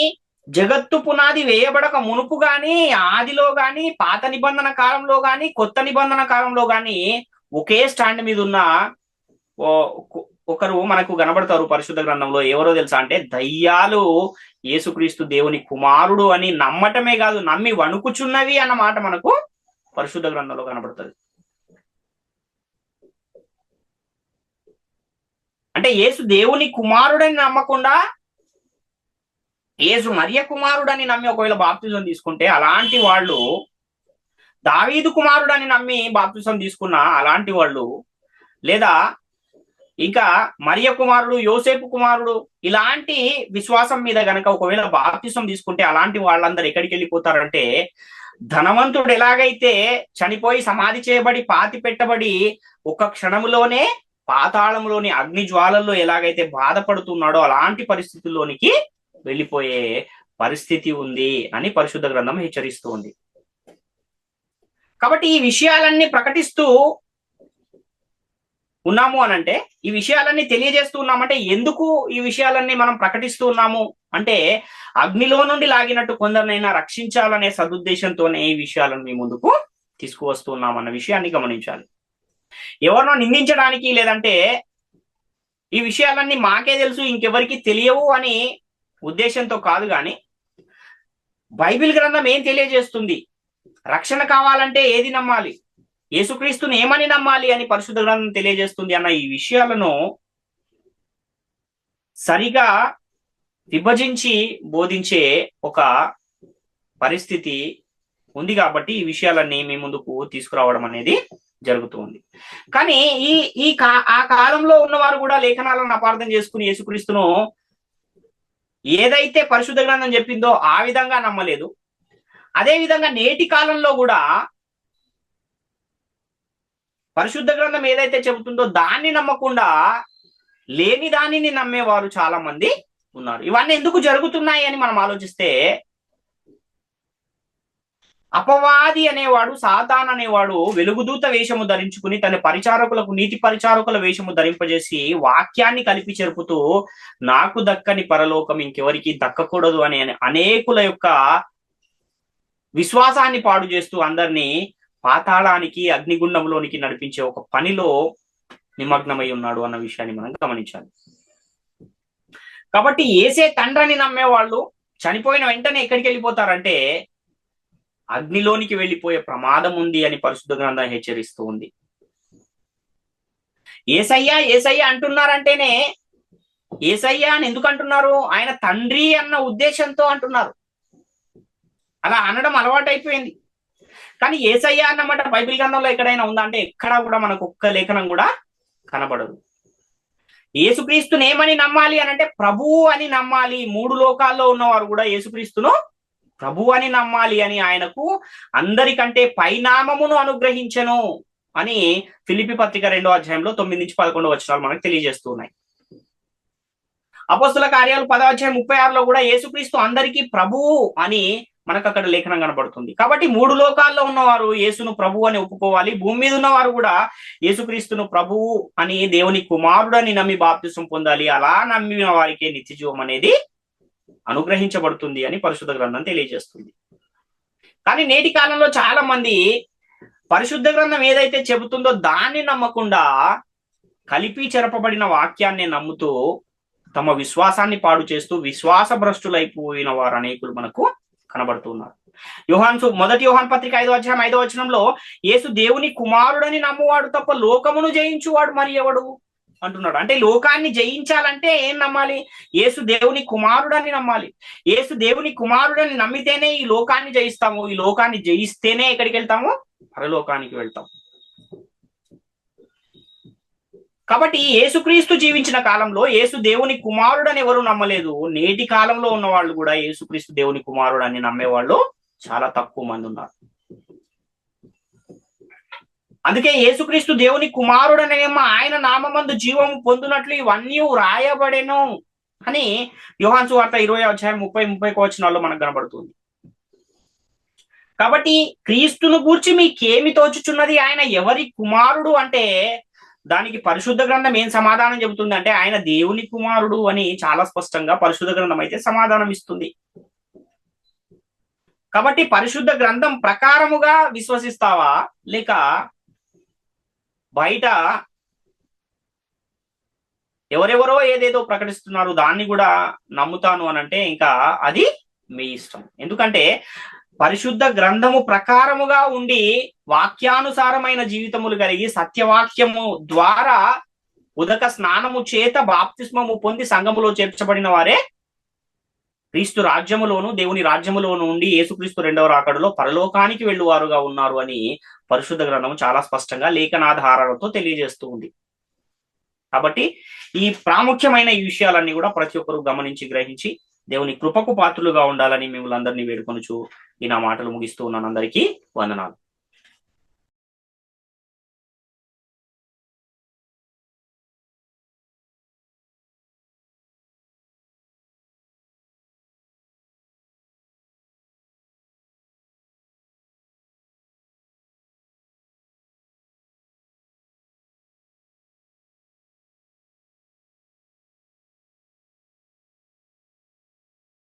జగత్తు పునాది వేయబడక మునుపు గాని, ఆదిలో గాని, పాత నిబంధన కాలంలో గాని, కొత్త నిబంధన కాలంలో గాని ఒకే స్టాండ్ మీద ఉన్న ఒకరు మనకు కనబడతారు పరిశుద్ధ గ్రంథంలో. ఎవరో తెలుసా అంటే దయ్యాలు యేసుక్రీస్తు దేవుని కుమారుడు అని నమ్మటమే కాదు, నమ్మి వణుకుచున్నవి అన్న మాట మనకు పరిశుద్ధ గ్రంథంలో కనబడుతుంది. అంటే యేసు దేవుని కుమారుడని నమ్మకుండా యేసు మరియ కుమారుడని నమ్మి ఒకవేళ బాప్తిజం తీసుకుంటే అలాంటి వాళ్ళు, దావీదు కుమారుడని నమ్మి బాప్తిజం తీసుకున్న అలాంటి వాళ్ళు, లేదా ఇంకా మరియ కుమారుడు, యోసేపు కుమారుడు ఇలాంటి విశ్వాసం మీద గనక ఒకవేళ బాప్తిజం తీసుకుంటే అలాంటి వాళ్ళందరూ ఎక్కడికి వెళ్ళిపోతారంటే, ధనవంతుడు ఎలాగైతే చనిపోయి సమాధి చేయబడి పాతి పెట్టబడి ఒక క్షణంలోనే పాతాళంలోని అగ్ని జ్వాలల్లో ఎలాగైతే బాధపడుతున్నాడో అలాంటి పరిస్థితుల్లోనికి వెళ్ళిపోయే పరిస్థితి ఉంది అని పరిశుద్ధ గ్రంథం హెచ్చరిస్తూ ఉంది. కాబట్టి ఈ విషయాలన్నీ ప్రకటిస్తూ ఉన్నాము అనంటే, ఈ విషయాలన్నీ తెలియజేస్తూ ఉన్నామంటే, ఎందుకు ఈ విషయాలన్నీ మనం ప్రకటిస్తూ ఉన్నాము అంటే, అగ్నిలో నుండి లాగినట్టు కొందరినైనా రక్షించాలనే సదుద్దేశంతోనే ఈ విషయాలను మీ ముందుకు తీసుకువస్తూ ఉన్నామన్న విషయాన్ని గమనించాలి. ఎవరినో నిందించడానికి, లేదంటే ఈ విషయాలన్నీ మాకే తెలుసు ఇంకెవరికి తెలియవు అని ఉద్దేశంతో కాదు. కానీ బైబిల్ గ్రంథం ఏం తెలియజేస్తుంది, రక్షణ కావాలంటే ఏది నమ్మాలి, యేసుక్రీస్తుని ఏమని నమ్మాలి అని పరిశుద్ధ గ్రంథం తెలియజేస్తుంది అన్న ఈ విషయాలను సరిగా విభజించి బోధించే ఒక పరిస్థితి ఉంది. కాబట్టి ఈ విషయాలన్నీ మీ ముందుకు తీసుకురావడం అనేది జరుగుతుంది. కానీ ఆ కాలంలో ఉన్నవారు కూడా లేఖనాలను అపార్థం చేసుకుని యేసుక్రీస్తును ఏదైతే పరిశుద్ధ గ్రంథం చెప్పిందో ఆ విధంగా నమ్మలేదు. అదే విధంగా నేటి కాలంలో కూడా పరిశుద్ధ గ్రంథం ఏదైతే చెబుతుందో దాన్ని నమ్మకుండా లేని దానిని నమ్మేవారు చాలా మంది ఉన్నారు. ఇవన్నీ ఎందుకు జరుగుతున్నాయి అని మనం ఆలోచిస్తే, అపవాది అనేవాడు, సాతాన్ అనేవాడు వెలుగుదూత వేషము ధరించుకుని తన పరిచారకులకు నీతి పరిచారకుల వేషము ధరింపజేసి వాక్యాన్ని కలిపి చెరుపుతూ నాకు దక్కని పరలోకం ఇంకెవరికి దక్కకూడదు అనే అనేకుల యొక్క విశ్వాసాన్ని పాడు చేస్తూ అందరినీ పాతాళానికి, అగ్నిగుండంలోనికి నడిపించే ఒక పనిలో నిమగ్నమై ఉన్నాడు అన్న విషయాన్ని మనం గమనించాలి. కాబట్టి యేసే తండ్రిని నమ్మేవాళ్ళు చనిపోయిన వెంటనే ఎక్కడికి వెళ్ళిపోతారంటే అగ్నిలోనికి వెళ్ళిపోయే ప్రమాదం ఉంది అని పరిశుద్ధ గ్రంథం హెచ్చరిస్తూ ఉంది. యేసయ్యా యేసయ్యా అంటున్నారంటేనే, యేసయ్యా అని ఎందుకు అంటున్నారు, ఆయన తండ్రి అన్న ఉద్దేశంతో అంటున్నారు. అలా అనడం అలవాటు అయిపోయింది. కానీ యేసయ్యా అన్నమాట బైబిల్ గ్రంథంలో ఎక్కడైనా ఉందా అంటే ఎక్కడా కూడా మనకు ఒక్క లేఖనం కూడా కనబడదు. యేసుక్రీస్తుని ఏమని నమ్మాలి అని అంటే ప్రభువు అని నమ్మాలి. 3 లోకాల్లో ఉన్నవారు కూడా యేసుక్రీస్తును ప్రభు అని నమ్మాలి అని ఆయనకు అందరికంటే పైనామమును అనుగ్రహించెను అని ఫిలిప్పీ పత్రిక 2వ అధ్యాయంలో 9-11 వచనాలు మనకు తెలియజేస్తున్నాయి. అపోస్తుల కార్యాలు 10వ అధ్యాయం 36లో కూడా యేసుక్రీస్తు అందరికీ ప్రభువు అని మనకు అక్కడ లేఖనం కనబడుతుంది. కాబట్టి 3 లోకాల్లో ఉన్నవారు యేసును ప్రభువు అని ఒప్పుకోవాలి. భూమి మీద ఉన్నవారు కూడా యేసుక్రీస్తును ప్రభువు అని, దేవుని కుమారుడని నమ్మి బాప్తిసం పొందాలి. అలా నమ్మిన వారికే నిత్య జీవం అనేది అనుగ్రహించబడుతుంది అని పరిశుద్ధ గ్రంథం తెలియజేస్తుంది. కానీ నేటి కాలంలో చాలా మంది పరిశుద్ధ గ్రంథం ఏదైతే చెబుతుందో దాన్ని నమ్మకుండా కలిపి చెరపబడిన వాక్యాన్ని నమ్ముతూ తమ విశ్వాసాన్ని పాడు చేస్తూ విశ్వాస భ్రష్టులైపోయిన వారు అనేకులు మనకు కనబడుతున్నారు. మొదటి యోహాను పత్రిక 5:5 యేసు దేవుని కుమారుడని నమ్మువాడు తప్ప లోకమును జయించువాడు మరి ఎవడు అంటున్నాడు. అంటే లోకాన్ని జయించాలంటే ఏం నమ్మాలి? యేసు దేవుని కుమారుడని నమ్మాలి. యేసు దేవుని కుమారుడని నమ్మితేనే ఈ లోకాన్ని జయిస్తాము. ఈ లోకాన్ని జయిస్తేనే ఎక్కడికి వెళ్తాము? పరలోకానికి వెళ్తాం. కాబట్టి యేసుక్రీస్తు జీవించిన కాలంలో యేసు దేవుని కుమారుడని ఎవరు నమ్మలేదు. నేటి కాలంలో ఉన్న వాళ్ళు కూడా యేసుక్రీస్తు దేవుని కుమారుడని నమ్మేవాళ్ళు చాలా తక్కువ మంది ఉన్నారు. అందుకే యేసుక్రీస్తు దేవుని కుమారుడనేమో ఆయన నామమందు జీవము పొందునట్లు ఇవన్నీ రాయబడెను అని యోహాను సువార్త 20:30-31 మనకు కనబడుతుంది. కాబట్టి క్రీస్తును గూర్చి మీకేమి తోచుచున్నది? ఆయన ఎవరి కుమారుడు అంటే దానికి పరిశుద్ధ గ్రంథం ఏం సమాధానం చెబుతుంది అంటే ఆయన దేవుని కుమారుడు అని చాలా స్పష్టంగా పరిశుద్ధ గ్రంథం అయితే సమాధానం ఇస్తుంది. కాబట్టి పరిశుద్ధ గ్రంథం ప్రకారముగా విశ్వసిస్తావా, లేక బయట ఎవరెవరో ఏదేదో ప్రకటిస్తున్నారు దాన్ని కూడా నమ్ముతాను అని అంటే ఇంకా అది మీ ఇష్టం. ఎందుకంటే పరిశుద్ధ గ్రంథము ప్రకారముగా ఉండి వాక్యానుసారమైన జీవితములు కలిగి సత్యవాక్యము ద్వారా ఉదక స్నానము చేత బాప్తిస్మము పొంది సంఘములో చేర్చబడిన వారే క్రీస్తు రాజ్యములోను దేవుని రాజ్యములోను ఉండి యేసుక్రీస్తు రెండవ రాకడలో పరలోకానికి వెళ్ళువారుగా ఉన్నారు అని పరిశుద్ధ గ్రంథము చాలా స్పష్టంగా లేఖనాధారాలతో తెలియజేస్తూ ఉంది. కాబట్టి ఈ ప్రాముఖ్యమైన ఈ విషయాలన్నీ కూడా ప్రతి ఒక్కరు గమనించి గ్రహించి దేవుని కృపకు పాత్రులుగా ఉండాలని మిమ్మల్ని అందరినీ వేడుకొనుచు ఈ నా మాటలు ముగిస్తూ ఉన్నాను. అందరికీ వందనాలు.